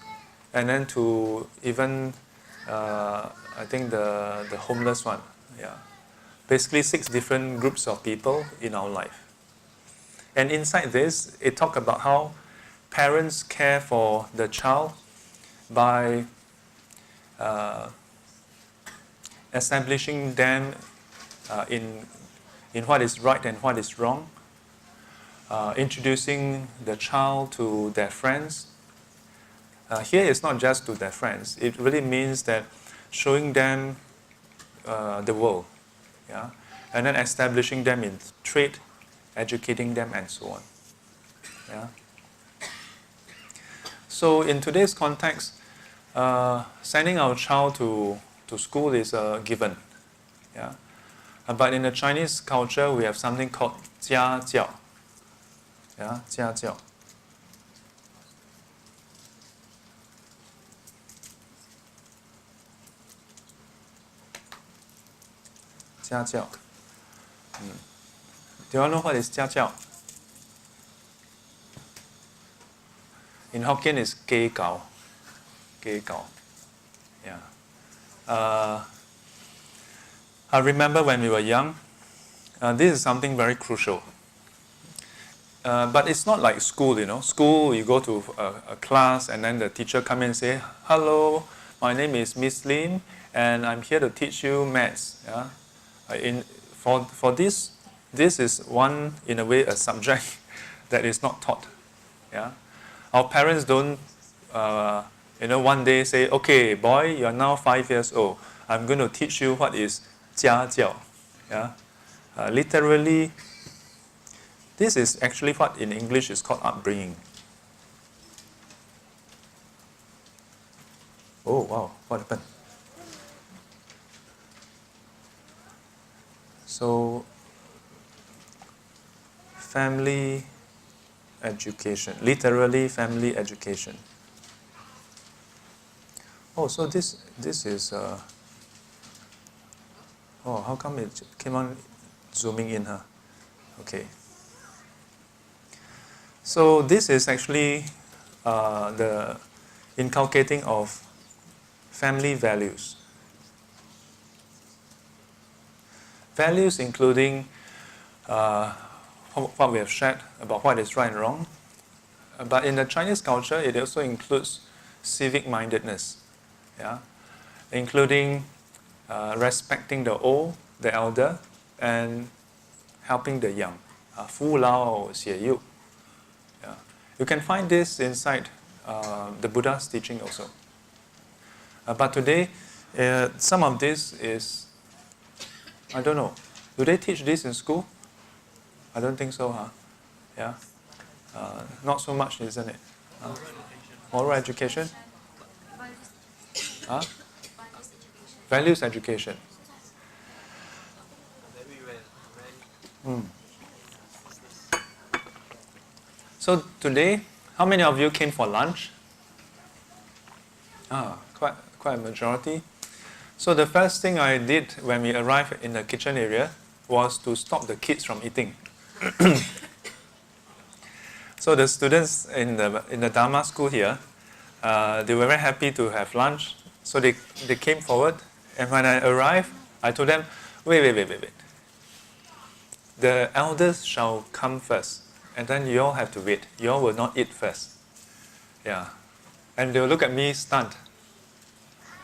and then to even, I think, the homeless one. Yeah. Basically 6 different groups of people in our life. And inside this, it talks about how parents care for the child by establishing them in what is right and what is wrong, introducing the child to their friends. Here it's not just to their friends. It really means that showing them the world, yeah, and then establishing them in trade, educating them, and so on. Yeah. So in today's context, sending our child to school is a given. Yeah. But in the Chinese culture, we have something called 家教. Yeah, 家教. Do you all know what is 家教? In Hokkien, it's 基教. 基教. Yeah. I remember when we were young, this is something very crucial. But it's not like school, you know. School, you go to a class and then the teacher come and say, "Hello, my name is Miss Lim and I'm here to teach you maths." Yeah? For this is one, in a way, a subject that is not taught. Yeah? Our parents don't, one day say, "Okay, boy, you are now 5 years old. I'm going to teach you what is 家教." Yeah? Literally, this is actually what in English is called upbringing. Oh, wow, what happened? So, family education, literally family education. Oh, so this is, how come it came on zooming in, huh? Okay. So this is actually the inculcating of family values. Values including what we have shared about what is right and wrong. But in the Chinese culture, it also includes civic mindedness, yeah? Including respecting the old, the elder, and helping the young. 扶老携幼. Yeah. You can find this inside the Buddha's teaching also. But today, some of this is, I don't know, do they teach this in school? I don't think so, huh? Yeah? Not so much, isn't it? Moral education? Huh? Values education. So today, how many of you came for lunch? Quite a majority. So the first thing I did when we arrived in the kitchen area was to stop the kids from eating. So the students in the Dharma school here, they were very happy to have lunch. So they came forward, and when I arrived, I told them, wait. The elders shall come first, and then you all have to wait. You all will not eat first. Yeah. And they'll look at me stunned.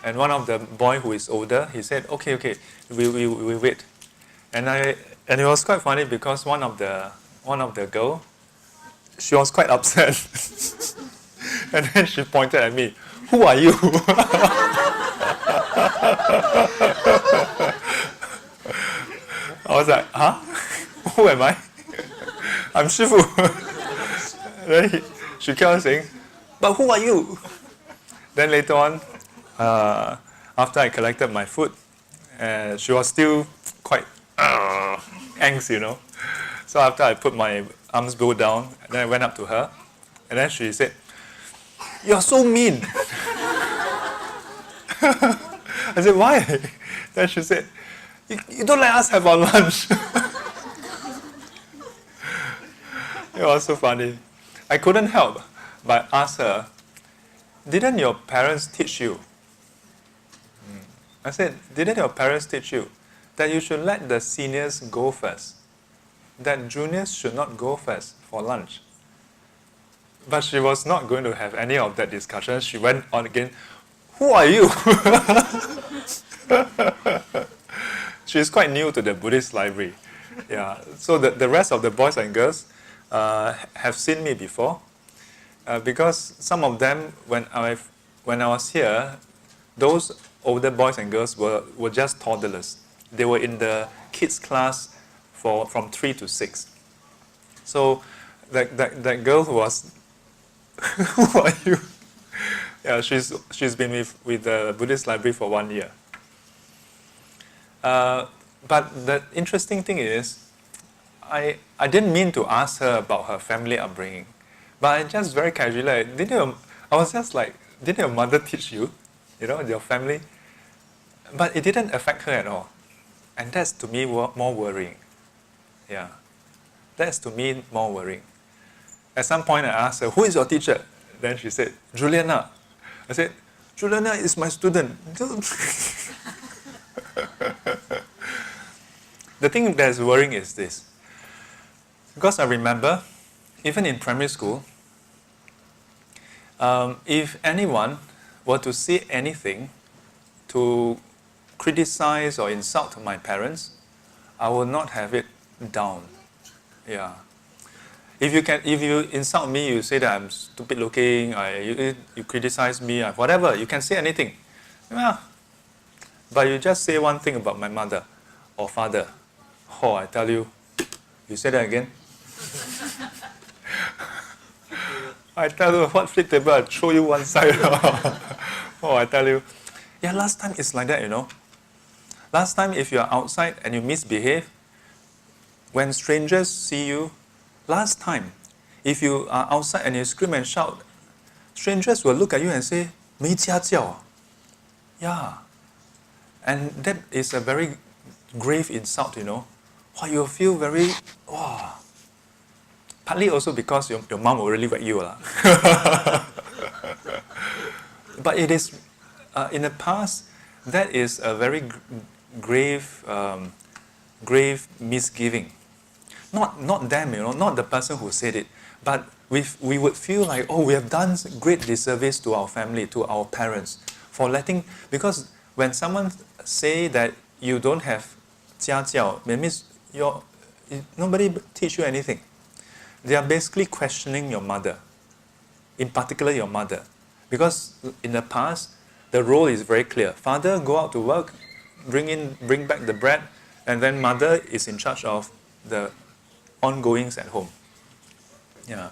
And one of the boy who is older, he said, okay, we wait. And it was quite funny because one of the girl, she was quite upset. And then she pointed at me, "Who are you?" I was like, huh? Who am I? I'm Shifu. Then she kept on saying, but who are you? Then later on, after I collected my food, she was still quite angst, you know. So after I put my arms bow down, then I went up to her, and then she said, "You're so mean." I said, "Why?" Then she said, you don't let us have our lunch." It was so funny. I couldn't help but ask her, "Didn't your parents teach you?" I said, "Didn't your parents teach you that you should let the seniors go first? That juniors should not go first for lunch?" But she was not going to have any of that discussion. She went on again, "Who are you?" She's quite new to the Buddhist library. Yeah. So the rest of the boys and girls have seen me before, because some of them, when I was here, those older boys and girls were just toddlers. They were in the kids class from 3 to 6. So that girl who was, "Who are you?" Yeah, she's been with the Buddhist library for 1 year. But the interesting thing is, I didn't mean to ask her about her family upbringing, but I just very casually, like, I was just like, "Didn't your mother teach you, your family?" But it didn't affect her at all, and that's to me more worrying. Yeah, that's to me more worrying. At some point, I asked her, "Who is your teacher?" Then she said, "Juliana." I said, "Juliana is my student." The thing that's worrying is this. Because I remember, even in primary school, if anyone were to say anything to criticize or insult my parents, I will not have it down. Yeah. If you insult me, you say that I'm stupid looking, you criticize me, whatever, you can say anything. Yeah. But you just say one thing about my mother or father. Oh, I tell you, you say that again? I tell you, what flip table, I'll throw you one side. Oh, I tell you. Yeah, last time it's like that, Last time, if you're outside and you misbehave, when strangers see you, last time, if you are outside and you scream and shout, strangers will look at you and say, 没家教. Yeah. And that is a very grave insult, Why you feel very, wow. Partly also because your mom will really whack you. But it is, in the past, that is a very grave misgiving. Not them, not the person who said it, but we would feel like, oh, we have done great disservice to our family, to our parents, because when someone say that you don't have 家教, it means nobody teach you anything. They are basically questioning your mother, in particular your mother, because in the past the role is very clear. Father go out to work, bring back the bread, and then mother is in charge of the ongoings at home. Yeah,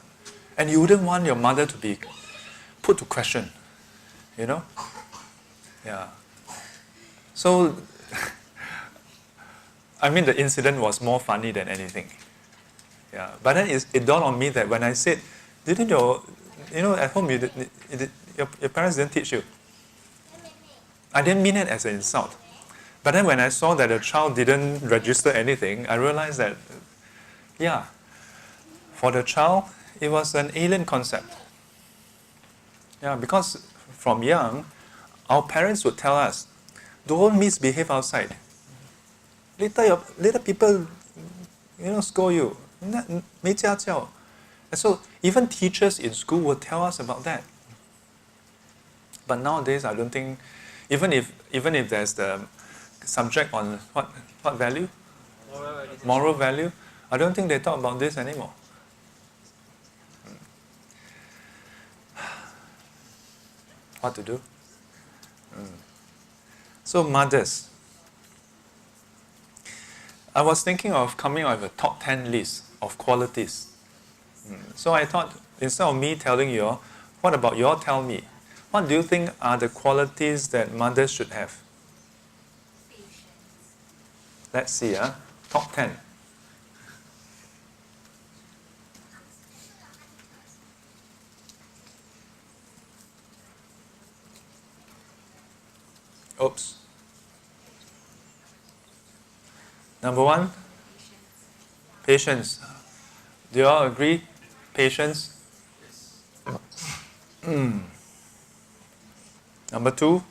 and you wouldn't want your mother to be put to question, Yeah. So, I mean, the incident was more funny than anything. Yeah, but then it dawned on me that when I said, "Didn't at home your parents didn't teach you?" I didn't mean it as an insult. But then when I saw that the child didn't register anything, I realized that, yeah, for the child, it was an alien concept. Yeah, because from young, our parents would tell us, "Don't misbehave outside. Later people, scold you. 没家教." And so even teachers in school will tell us about that. But nowadays, I don't think, even if there's the subject on what value? Moral value. I don't think they talk about this anymore. What to do? So mothers. I was thinking of coming up with a top 10 list of qualities. So I thought, instead of me telling you all, what about you all tell me? What do you think are the qualities that mothers should have? Let's see, top 10. Oops. Number 1, patience. Do you all agree? Patience. Number 2,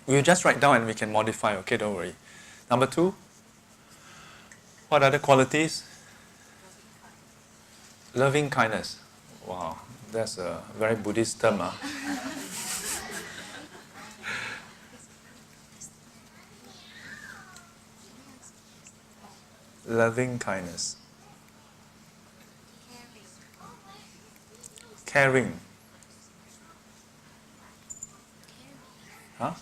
we'll just write down and we can modify, okay, don't worry. Number 2, what other qualities? Loving kindness. Wow, that's a very Buddhist term. Loving kindness. Caring. Huh?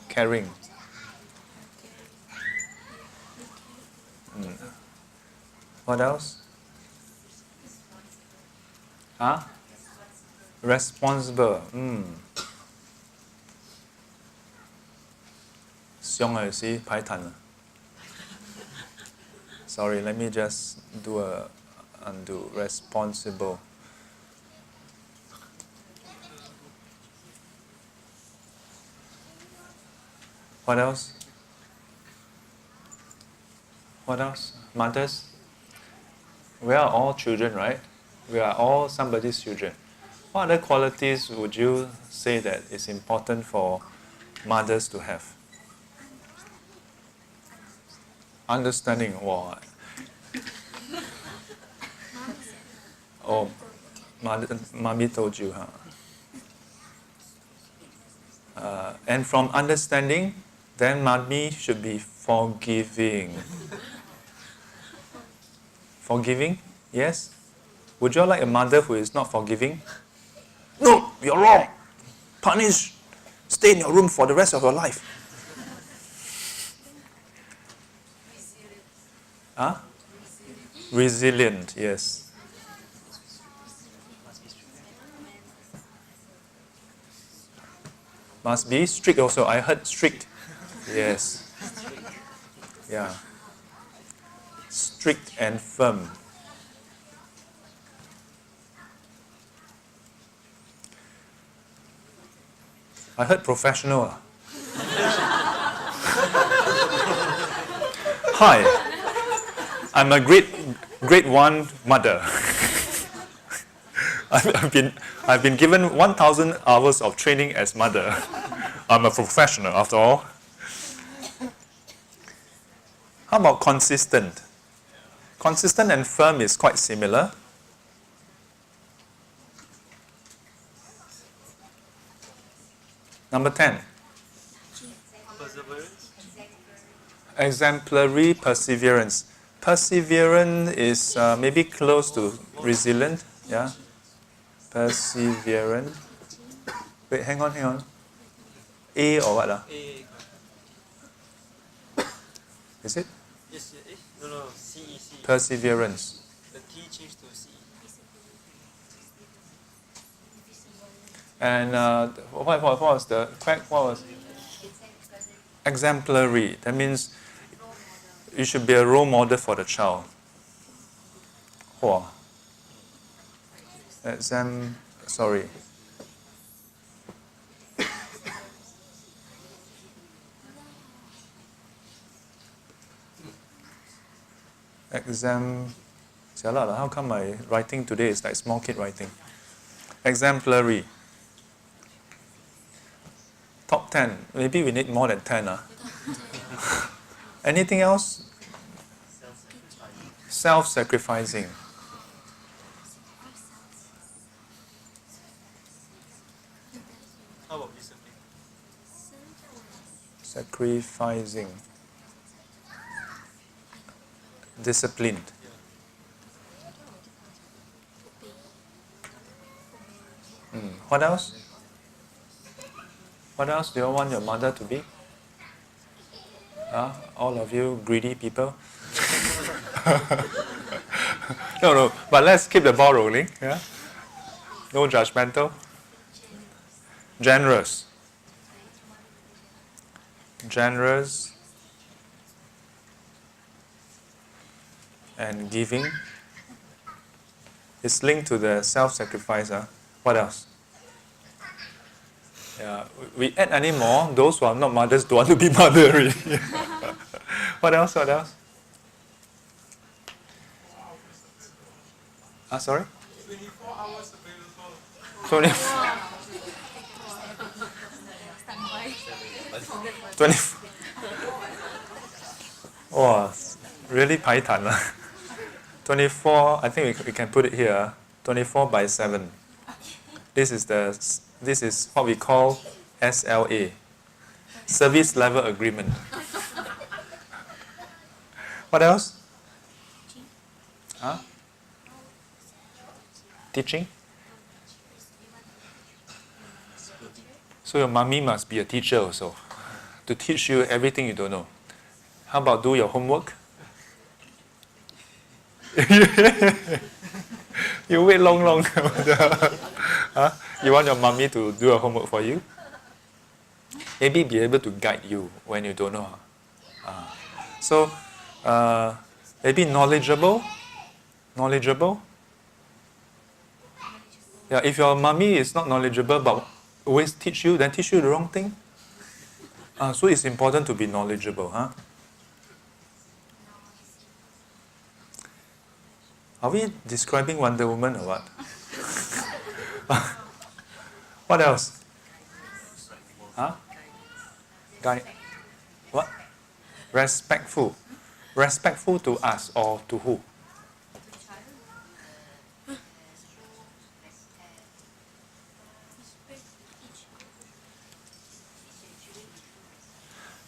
Caring. What else? Huh? Responsible. 凶啊，是排坦啊。Sorry, let me just do a undo. Responsible. What else? What else? Mothers? We are all children, right? We are all somebody's children. What other qualities would you say that is important for mothers to have? Understanding. Wow. Oh, mommy told you, huh? And from understanding, then mommy should be forgiving. Forgiving? Yes? Would you like a mother who is not forgiving? No, you're wrong. Punish. Stay in your room for the rest of your life. Huh? Resilient, yes. Must be strict also. I heard strict. Yes. Yeah. Strict and firm. I heard professional. Hi, I'm a grade 1 mother. I've been given 1,000 hours of training as mother. I'm a professional after all. How about consistent? Consistent and firm is quite similar. Number 10. Perseverance. Exemplary perseverance. Perseverance is maybe close to resilient. Yeah. Perseverant. Wait, hang on. A or what? A. Is it? Yes, no, C. Perseverance. The T changed to C. And what was the correct? What was exemplary? That means you should be a role model for the child. Wow. Sorry. How come my writing today is like small kid writing? Exemplary. Top 10. Maybe we need more than 10. Anything else? Self-sacrificing. How about discipline? Sacrificing. Disciplined. What else? What else do you want your mother to be? All of you greedy people. No, but let's keep the ball rolling. Yeah? No judgmental. Generous. Generous and giving. It's linked to the self-sacrifice. What else? Yeah, we add any more, those who are not mothers don't want to be mother already. What else? Sorry? 24 hours available. 20. Oh, really 排坦 24, I think we can put it here, 24/7. This is what we call SLA, Service Level Agreement. What else? Teaching? So your mommy must be a teacher also, to teach you everything you don't know. How about do your homework? You wait long. You want your mommy to do your homework for you? Maybe be able to guide you when you don't know. So maybe knowledgeable. Yeah, if your mommy is not knowledgeable but always teach you the wrong thing. So it's important to be knowledgeable. Are we describing Wonder Woman or what? What else? Guide. What? Respectful. Respectful to us or to who?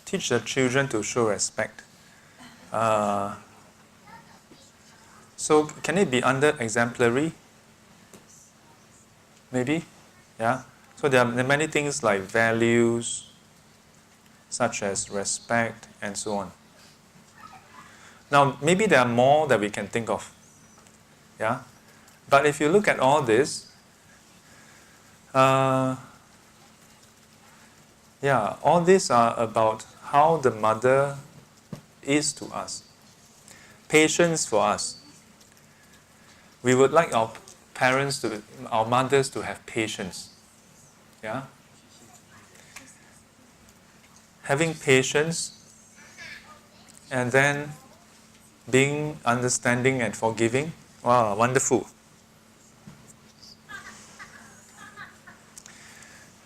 Teach the children to show respect. So can it be under exemplary? Maybe? Yeah? So there are many things like values, such as respect, and so on. Now, maybe there are more that we can think of. Yeah? But if you look at all this, all these are about how the mother is to us. Patience for us. We would like our mothers to have patience. Yeah? Having patience and then being understanding and forgiving. Wow, wonderful.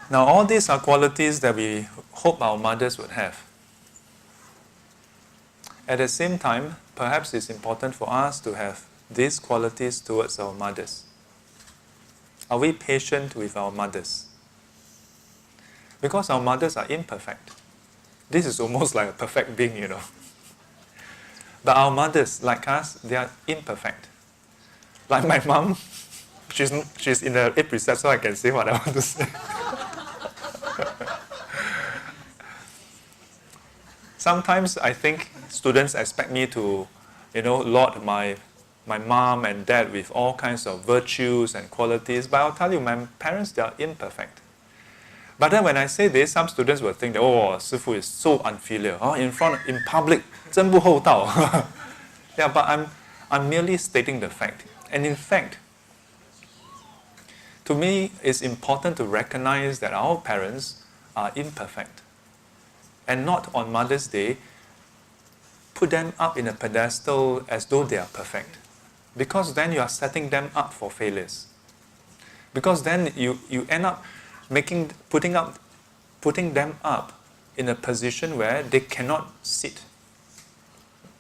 Now all these are qualities that we hope our mothers would have. At the same time, perhaps it's important for us to have these qualities towards our mothers. Are we patient with our mothers? Because our mothers are imperfect. This is almost like a perfect being, you know. But our mothers, like us, they are imperfect. Like my mom, she's in the 8 precepts, so I can say what I want to say. Sometimes I think students expect me to, laud my mom and dad with all kinds of virtues and qualities, but I'll tell you, my parents, they are imperfect. But then when I say this, some students will think that, Shifu is so unfilial. In public, 真不厚道. Yeah, but I'm merely stating the fact. And in fact, to me, it's important to recognize that our parents are imperfect. And not on Mother's Day, put them up in a pedestal as though they are perfect. Because then you are setting them up for failures. Because then you end up putting them up in a position where they cannot sit.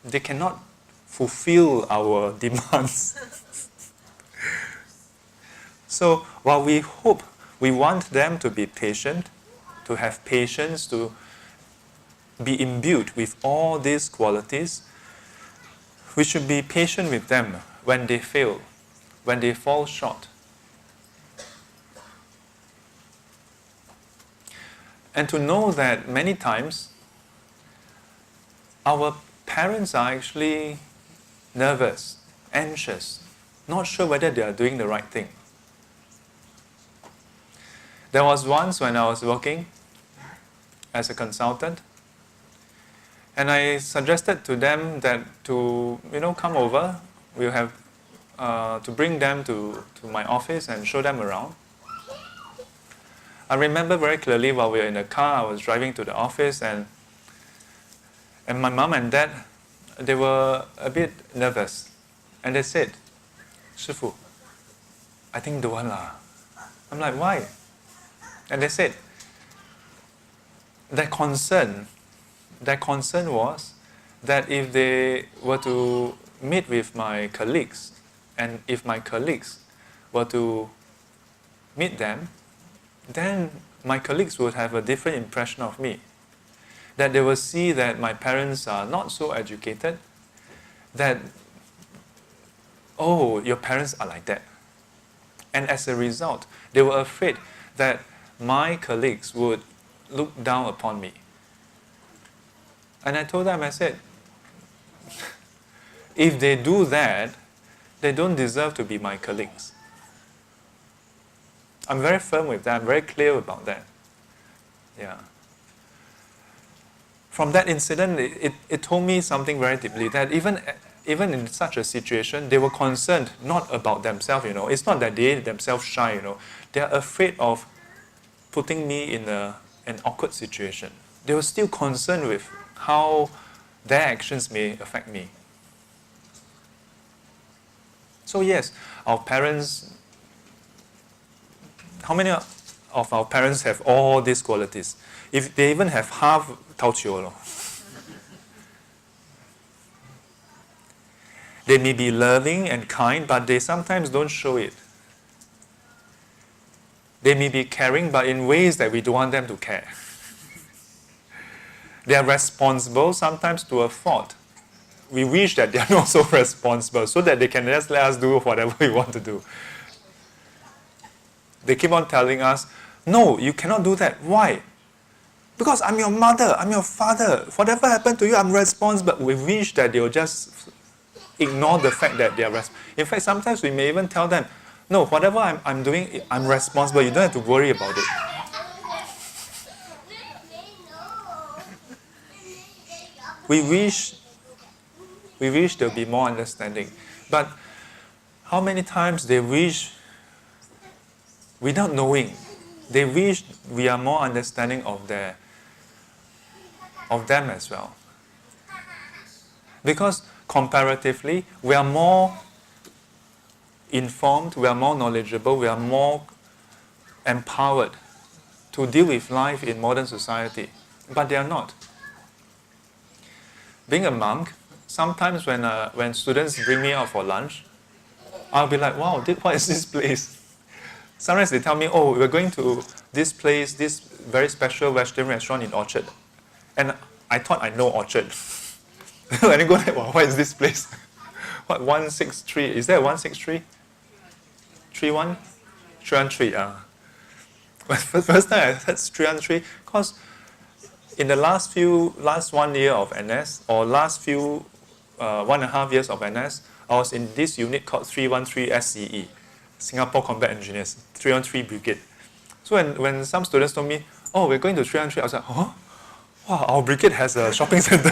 They cannot fulfill our demands. So while we want them to be patient, to have patience, to be imbued with all these qualities, we should be patient with them when they fail, when they fall short. And to know that many times our parents are actually nervous, anxious, not sure whether they are doing the right thing. There was once when I was working as a consultant, and I suggested to them that to come over, we'll have to bring them to my office and show them around. I remember very clearly while we were in the car, I was driving to the office, and my mom and dad, they were a bit nervous, and they said, "Shifu, I think don't want lah." I'm like, "Why?" And they said, their concern was that if they were to meet with my colleagues, and if my colleagues were to meet them, then my colleagues would have a different impression of me. That they will see that my parents are not so educated, that, oh, your parents are like that. And as a result, they were afraid that my colleagues would look down upon me. And I told them, I said, if they do that, they don't deserve to be my colleagues. I'm very firm with that. I'm very clear about that. Yeah. From that incident, it told me something very deeply, that even in such a situation, they were concerned not about themselves, It's not that they themselves shy, They're afraid of putting me in an awkward situation. They were still concerned with how their actions may affect me. So yes, our parents, how many of our parents have all these qualities? If they even have half, tao qiu. They may be loving and kind, but they sometimes don't show it. They may be caring, but in ways that we don't want them to care. They are responsible, sometimes to a fault. We wish that they are not so responsible, so that they can just let us do whatever we want to do. They keep on telling us, "No, you cannot do that." Why? Because I'm your mother, I'm your father. Whatever happened to you, I'm responsible. We wish that they'll just ignore the fact that they are responsible. In fact, sometimes we may even tell them, "No, whatever I'm doing, I'm responsible. You don't have to worry about it." We wish there'll be more understanding. But how many times they wish, without knowing, they wish we are more understanding of them as well. Because comparatively, we are more informed, we are more knowledgeable, we are more empowered to deal with life in modern society. But they are not. Being a monk, sometimes when students bring me out for lunch, I'll be like, "Wow, what is this place?" Sometimes they tell me, "Oh, we're going to this place, this very special Western restaurant in Orchard." And I thought I know Orchard. When I go there, "Wow, what is this place?" What, 163? Is there a 163? 31? 313, First time I heard 313, because in the last 1 year of NS, or last 1.5 years of NS, I was in this unit called 313 SCE, Singapore Combat Engineers, 313 Brigade. So when some students told me, "Oh, we're going to 313, I was like, "Huh? Wow, our brigade has a shopping center."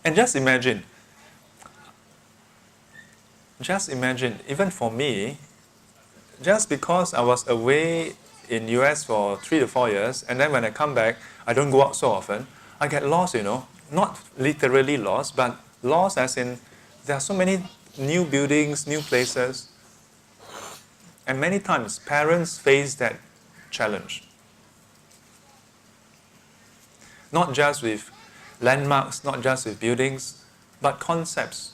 And just imagine, even for me, just because I was away in US for 3 to 4 years, and then when I come back, I don't go out so often, I get lost, Not literally lost, but lost as in there are so many new buildings, new places. And many times, parents face that challenge. Not just with landmarks, not just with buildings, but concepts.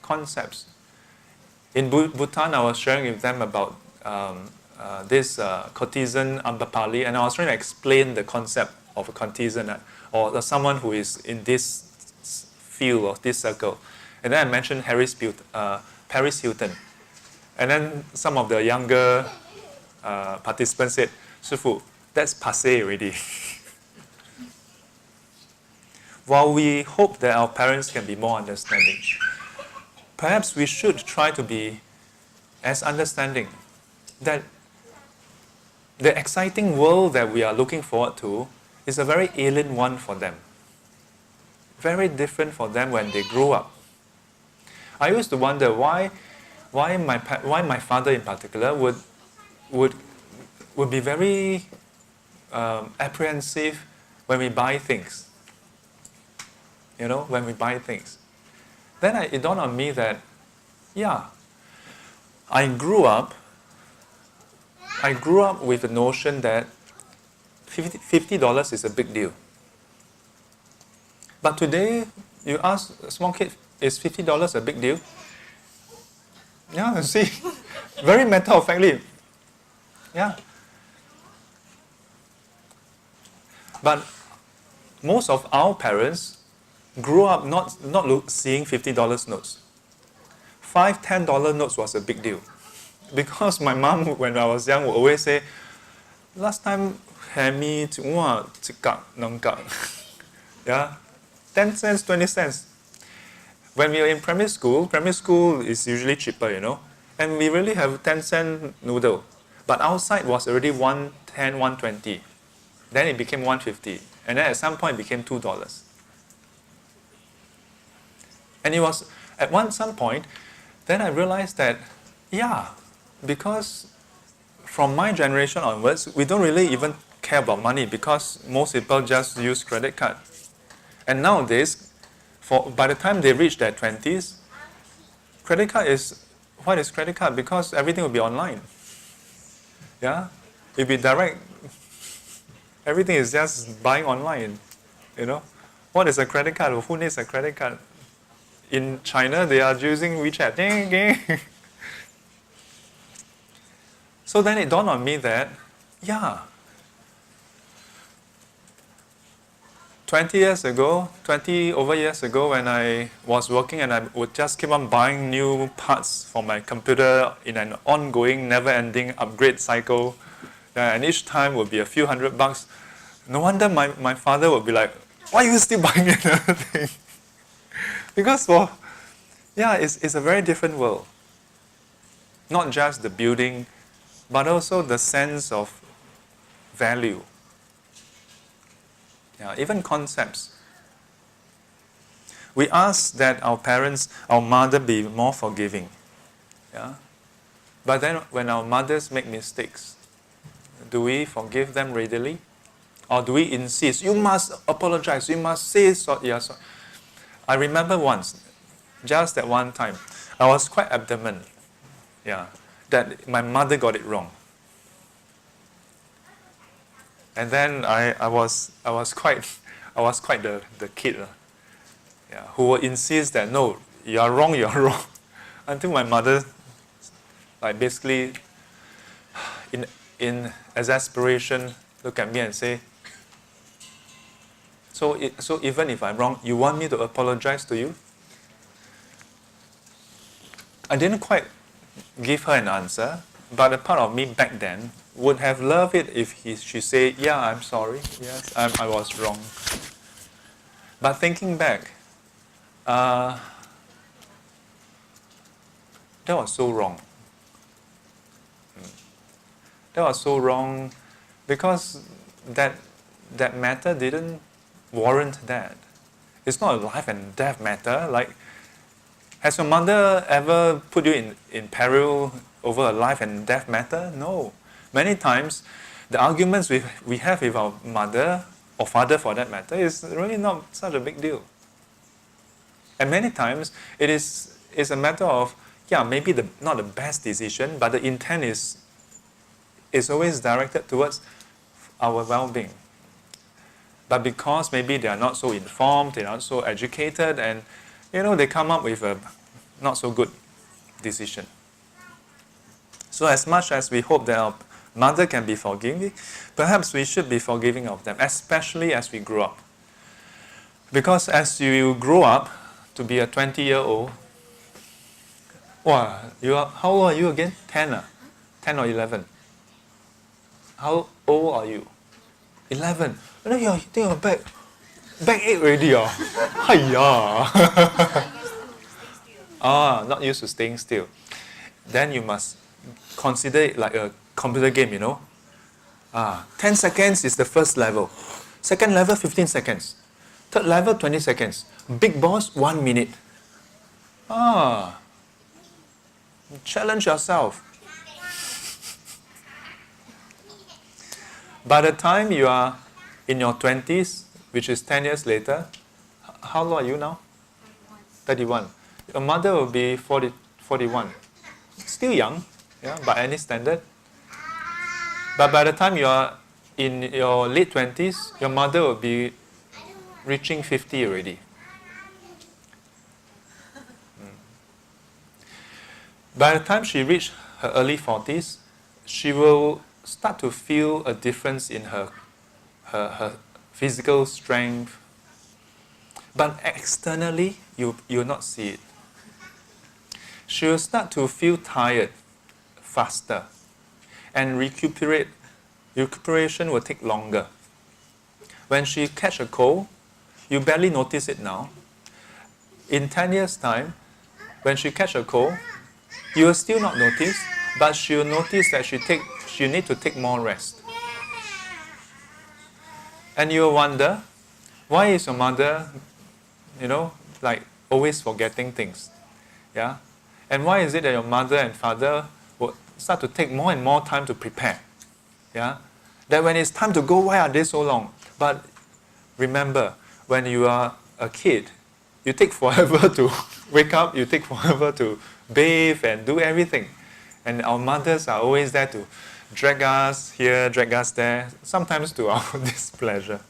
Concepts. In Bhutan, I was sharing with them about this courtesan Ambapali, and I was trying to explain the concept of a courtesan or someone who is in this field or this circle. And then I mentioned Paris Hilton. And then some of the younger participants said, Shifu, that's passé already. While we hope that our parents can be more understanding, perhaps we should try to be as understanding that the exciting world that we are looking forward to is a very alien one for them. Very different for them when they grow up. I used to wonder why my father in particular would be very apprehensive when we buy things. You know, when we buy things. Then it dawned on me that, yeah, I grew up with the notion that $50 is a big deal. But today, you ask a small kid, is $50 a big deal? Yeah, see, very matter-of-factly. Yeah. But most of our parents grew up not seeing $50 notes. $5, $10 notes was a big deal. Because my mom, when I was young, would always say, last time, Hammy, yeah, 10 cents, 20 cents. When we were in primary school is usually cheaper, you know, and we really have 10-cent noodle. But outside was already $1.10, $1.20. Then it became $1.50. And then at some point it became $2. And it was at some point, then I realized that, yeah, because from my generation onwards, we don't really even care about money because most people just use credit card. And nowadays, by the time they reach their 20s, what is credit card? Because everything will be online. Yeah? It'll be direct. Everything is just buying online. You know? What is a credit card? Who needs a credit card? In China, they are using WeChat. Ding, ding. So then it dawned on me that, yeah, 20 years ago, when I was working and I would just keep on buying new parts for my computer in an ongoing, never-ending upgrade cycle, and each time would be a few $100. No wonder my father would be like, why are you still buying another thing? Because it's a very different world. Not just the building, but also the sense of value. Yeah, even concepts. We ask that our mother be more forgiving. Yeah? But then when our mothers make mistakes, do we forgive them readily? Or do we insist, you must apologize, you must say sorry. Yeah, sorry. I remember once, just at one time, I was quite adamant, that my mother got it wrong. And then I was quite the kid, who would insist that no, you're wrong, until my mother, like basically, in exasperation, look at me and say, so even if I'm wrong, you want me to apologize to you? I didn't quite give her an answer, but a part of me back then would have loved it if she said, yeah, I'm sorry, yes, I was wrong. But thinking back, that was so wrong. That was so wrong because that matter didn't warrant that. It's not a life and death matter. Like, has your mother ever put you in peril over a life and death matter? No. Many times, the arguments we have with our mother, or father for that matter, is really not such a big deal. And many times, it's a matter of, maybe not the best decision, but the intent is always directed towards our well-being. But because maybe they are not so informed, they are not so educated, and they come up with a not so good decision. So as much as we hope that our mother can be forgiving, perhaps we should be forgiving of them, especially as we grow up. Because as you grow up to be a 20-year-old, Wow, how old are you again? 10 ah? 10 or 11? How old are you? 11. And then you're hitting your back. Backache already, ah. Hiya. Not used to staying still. Then you must consider it like a computer game, 10 seconds is the first level. Second level, 15 seconds. Third level, 20 seconds. Big boss, 1 minute. Challenge yourself. By the time you are in your 20s, which is 10 years later, how old are you now? 31. Your mother will be 41. Still young, by any standard. But by the time you are in your late 20s, your mother will be reaching 50 already. By the time she reaches her early 40s, she will start to feel a difference in her physical strength. But externally, you will not see it. She will start to feel tired faster. And recuperation will take longer. When she catch a cold, you barely notice it now. In 10 years' time, when she catch a cold, you will still not notice, but she will notice that she need to take more rest. And you will wonder, why is your mother, always forgetting things? Yeah? And why is it that your mother and father will start to take more and more time to prepare? Yeah? That when it's time to go, why are they so long? But remember, when you are a kid, you take forever to wake up, you take forever to bathe and do everything. And our mothers are always there to drag us here, drag us there, sometimes to our displeasure.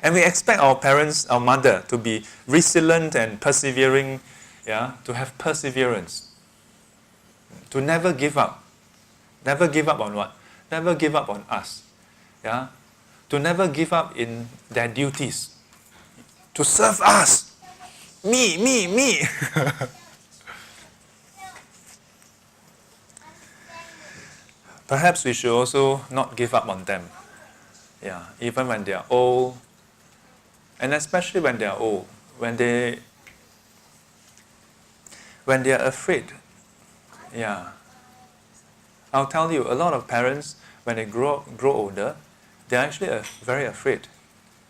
And we expect our parents, our mother, to be resilient and persevering, to have perseverance, to never give up. Never give up on what? Never give up on us. To never give up in their duties. To serve us. Me. Perhaps we should also not give up on them. Even when they are old. And especially when they are old. When they are afraid. I'll tell you, a lot of parents, when they grow older, they're actually very afraid.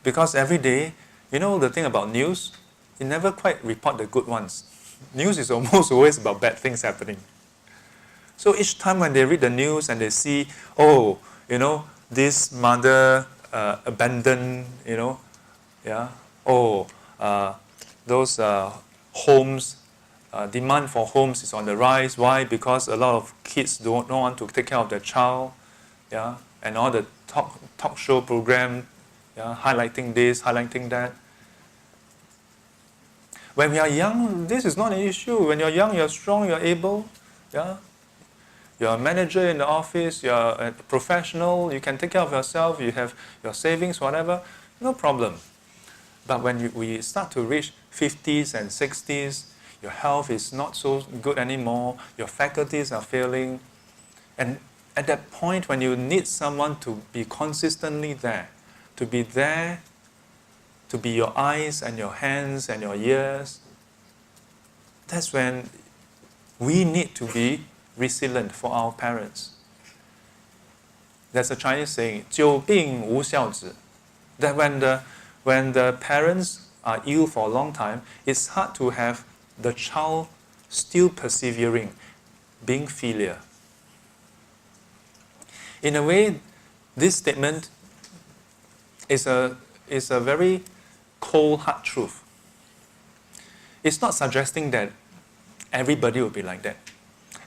Because every day, the thing about news, you never quite report the good ones. News is almost always about bad things happening. So each time when they read the news and they see, this mother abandoned, those homes, demand for homes is on the rise. Why? Because a lot of kids don't want to take care of their child, and all the talk show program, highlighting this, highlighting that. When we are young, this is not an issue. When you're young, you're strong, you're able, You're a manager in the office, you're a professional, you can take care of yourself, you have your savings, whatever, no problem. But when we start to reach 50s and 60s, your health is not so good anymore, your faculties are failing, and at that point when you need someone to be consistently there, to be your eyes and your hands and your ears, that's when we need to be resilient for our parents. There's a Chinese saying, 久病无孝子, that when the parents are ill for a long time, it's hard to have the child still persevering, being filial. In a way, this statement is a very cold, hard truth. It's not suggesting that everybody will be like that.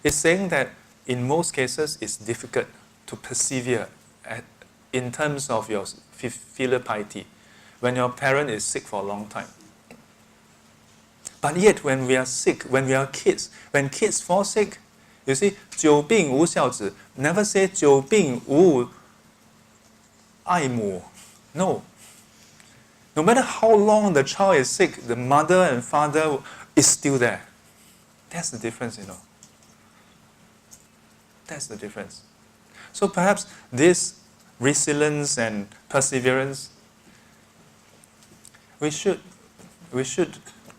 It's saying that in most cases, it's difficult to persevere in terms of your filial piety when your parent is sick for a long time. But yet, when we are sick, when we are kids, when kids fall sick, you see, 久病无孝子, never say 久病无爱母. No. No matter how long the child is sick, the mother and father is still there, That's the difference, That's the difference. So perhaps this resilience and perseverance, we should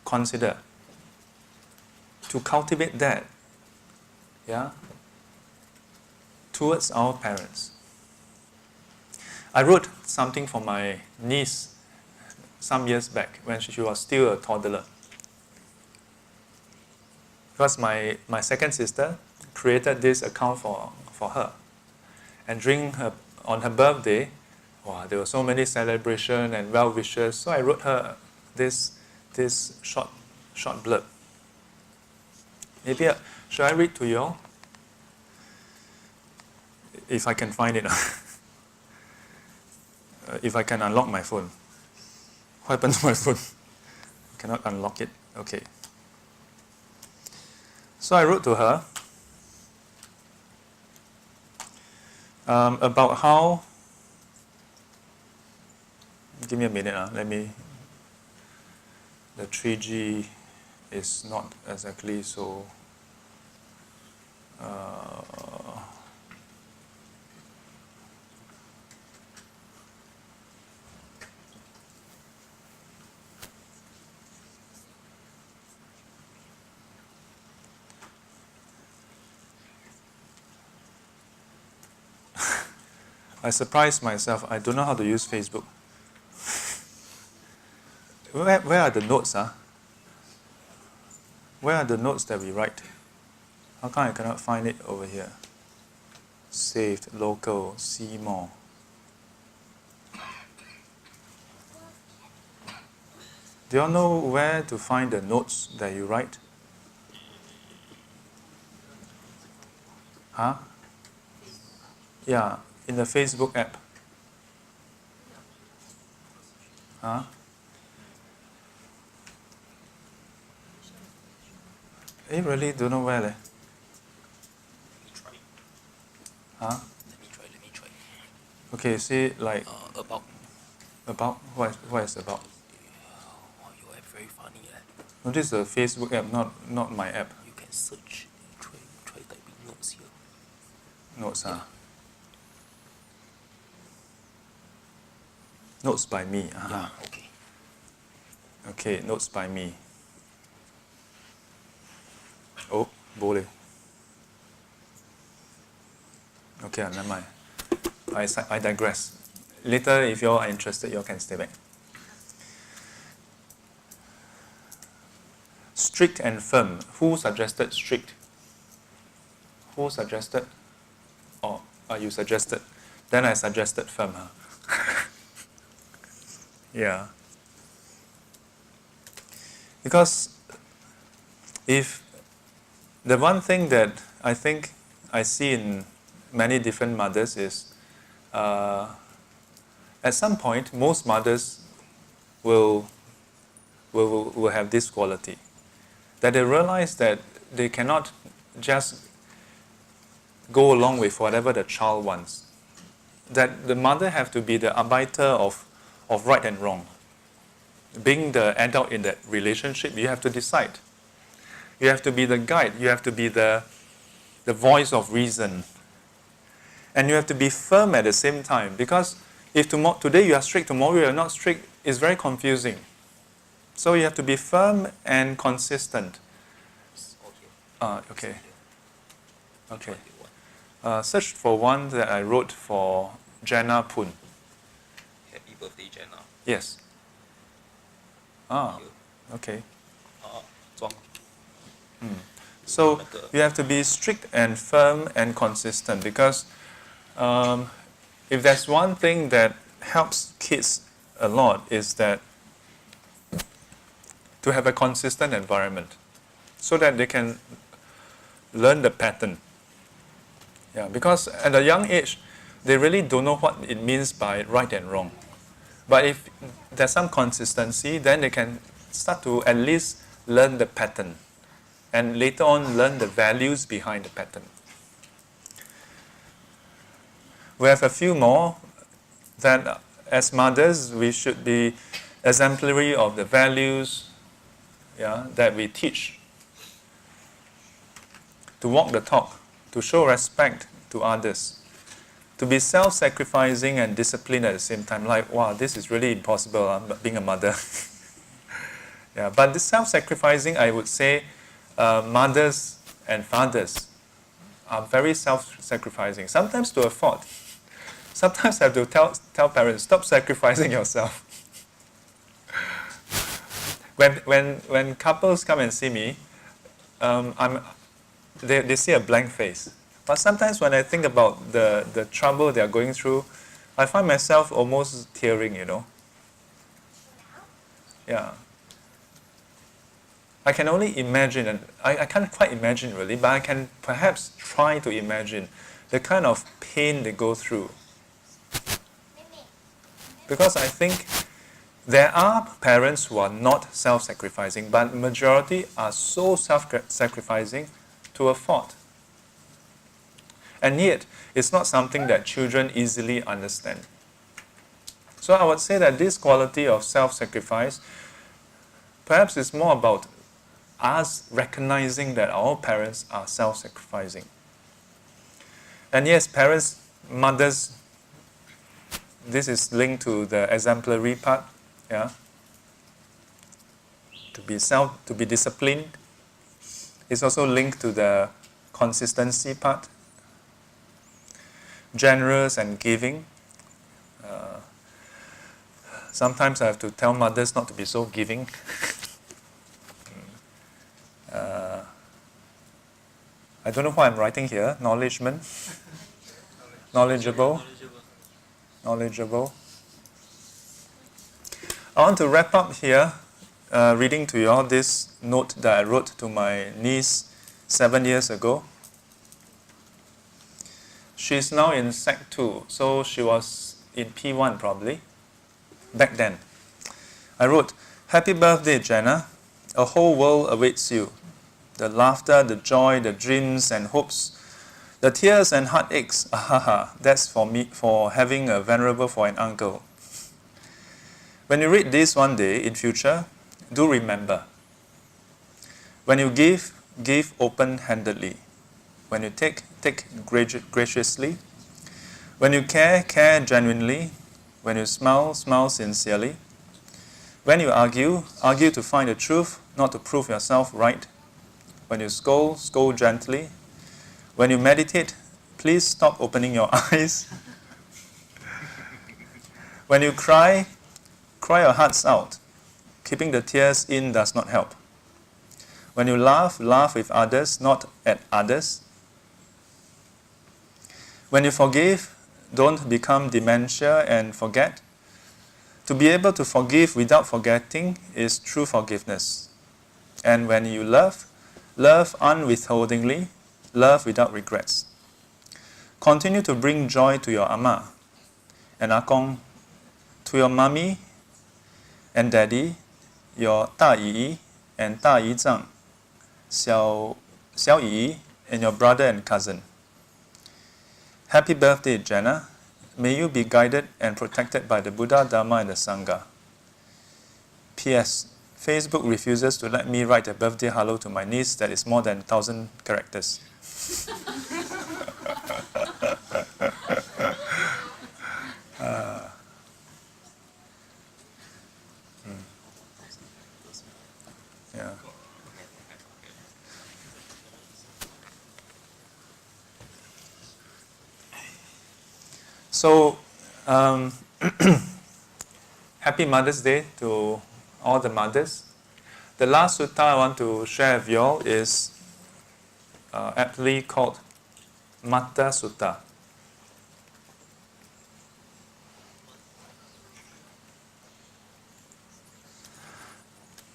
consider to cultivate that, towards our parents. I wrote something for my niece some years back when she was still a toddler. Because my second sister created this account for her. And on her birthday, there were so many celebrations and well wishes. So I wrote her this short blurb. Maybe should I read to you all? If I can find it. If I can unlock my phone. What happened to my phone? I cannot unlock it. Okay. So I wrote to her about how. Give me a minute. The 3G is not exactly so. I surprised myself. I don't know how to use Facebook. Where are the notes? Where are the notes that we write? How come I cannot find it over here? Saved, local, see more. Do you all know where to find the notes that you write? Huh? Yeah, in the Facebook app. Huh? I really don't know where. Let me try. Huh? Let me try. Okay, see like About. what is about? Oh, you are very funny. No, this is a Facebook app, not my app. You can search. Try typing notes here. Notes, Notes by me. Yeah, okay. Okay, notes by me. Oh, boleh. Okay, never mind. I digress. Later, if you all are interested, you all can stay back. Strict and firm. Who suggested strict? Who suggested? Oh, you suggested. Then I suggested firm. Yeah. Because if the one thing that I think I see in many different mothers is at some point most mothers will have this quality, that they realize that they cannot just go along with whatever the child wants, that the mother have to be the arbiter of right and wrong. Being the adult in that relationship, you have to decide. You have to be the guide. You have to be the voice of reason. And you have to be firm at the same time. Because if today you are strict, tomorrow you are not strict, it's very confusing. So you have to be firm and consistent. Okay. Search for one that I wrote for Jana Poon. Happy birthday, Jenna. Yes. Okay. So you have to be strict and firm and consistent, because if there's one thing that helps kids a lot is that to have a consistent environment so that they can learn the pattern. Yeah, because at a young age, they really don't know what it means by right and wrong. But if there's some consistency, then they can start to at least learn the pattern and later on learn the values behind the pattern. We have a few more that as mothers we should be exemplary of the values that we teach. to walk the talk, to show respect to others, to be self-sacrificing and disciplined at the same time. Like, wow, this is really impossible, being a mother. Yeah, but this self-sacrificing, I would say, mothers and fathers are very self-sacrificing, sometimes to a fault. Sometimes I have to tell parents, stop sacrificing yourself. When couples come and see me, they see a blank face. But sometimes when I think about the trouble they are going through, I find myself almost tearing, Yeah. I can only imagine, and I can't quite imagine really, but I can perhaps try to imagine the kind of pain they go through. Because I think there are parents who are not self-sacrificing, but majority are so self-sacrificing to a fault. And yet, it's not something that children easily understand. So I would say that this quality of self-sacrifice perhaps is more about us recognizing that our parents are self-sacrificing. And yes, parents, mothers, this is linked to the exemplary part, yeah. To be disciplined. It's also linked to the consistency part. Generous and giving. Sometimes I have to tell mothers not to be so giving. I don't know what I'm writing here. Knowledgement. Knowledgeable. I want to wrap up here, reading to you all this note that I wrote to my niece 7 years ago. She's now in Sec 2, so she was in P1 probably, back then. I wrote, "Happy birthday, Jenna. A whole world awaits you. The laughter, the joy, the dreams and hopes, the tears and heartaches, that's for me, for having a venerable for an uncle. When you read this one day in future, do remember. When you give open-handedly. When you take graciously. When you care genuinely. When you smile sincerely. When you argue to find the truth, not to prove yourself right. When you scold gently. When you meditate, please stop opening your eyes. When you cry your hearts out. Keeping the tears in does not help. When you laugh with others, not at others. When you forgive, don't become dementia and forget. To be able to forgive without forgetting is true forgiveness. And when you love unwithholdingly, love without regrets. Continue to bring joy to your ama and akong, to your mommy and daddy, your 大姨 and 大姨丈, 小姨 and your brother and cousin. Happy birthday, Jenna. May you be guided and protected by the Buddha, Dharma and the Sangha. P.S. Facebook refuses to let me write a birthday hello to my niece that is more than 1,000 characters. Yeah. So, happy Mother's Day to all the mothers. The last sutta I want to share with you all is aptly called Mata Sutta.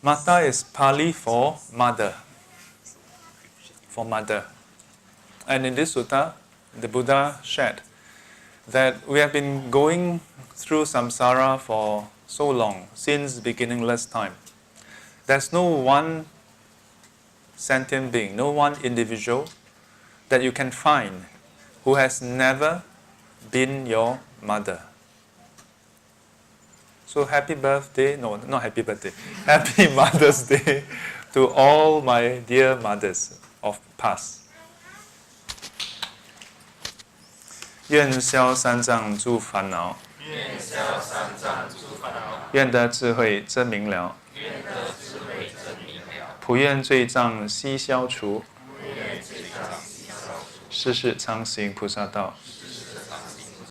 Mata is Pali for mother. For mother. And in this sutta, the Buddha shared that we have been going through samsara for so long, since beginningless time. There's no one sentient being, no one individual that you can find who has never been your mother. So happy birthday, no, not happy birthday, happy Mother's Day to all my dear mothers of past. 愿消三障诸烦恼，愿得智慧真明了，普愿罪障悉消除，世世常行菩萨道。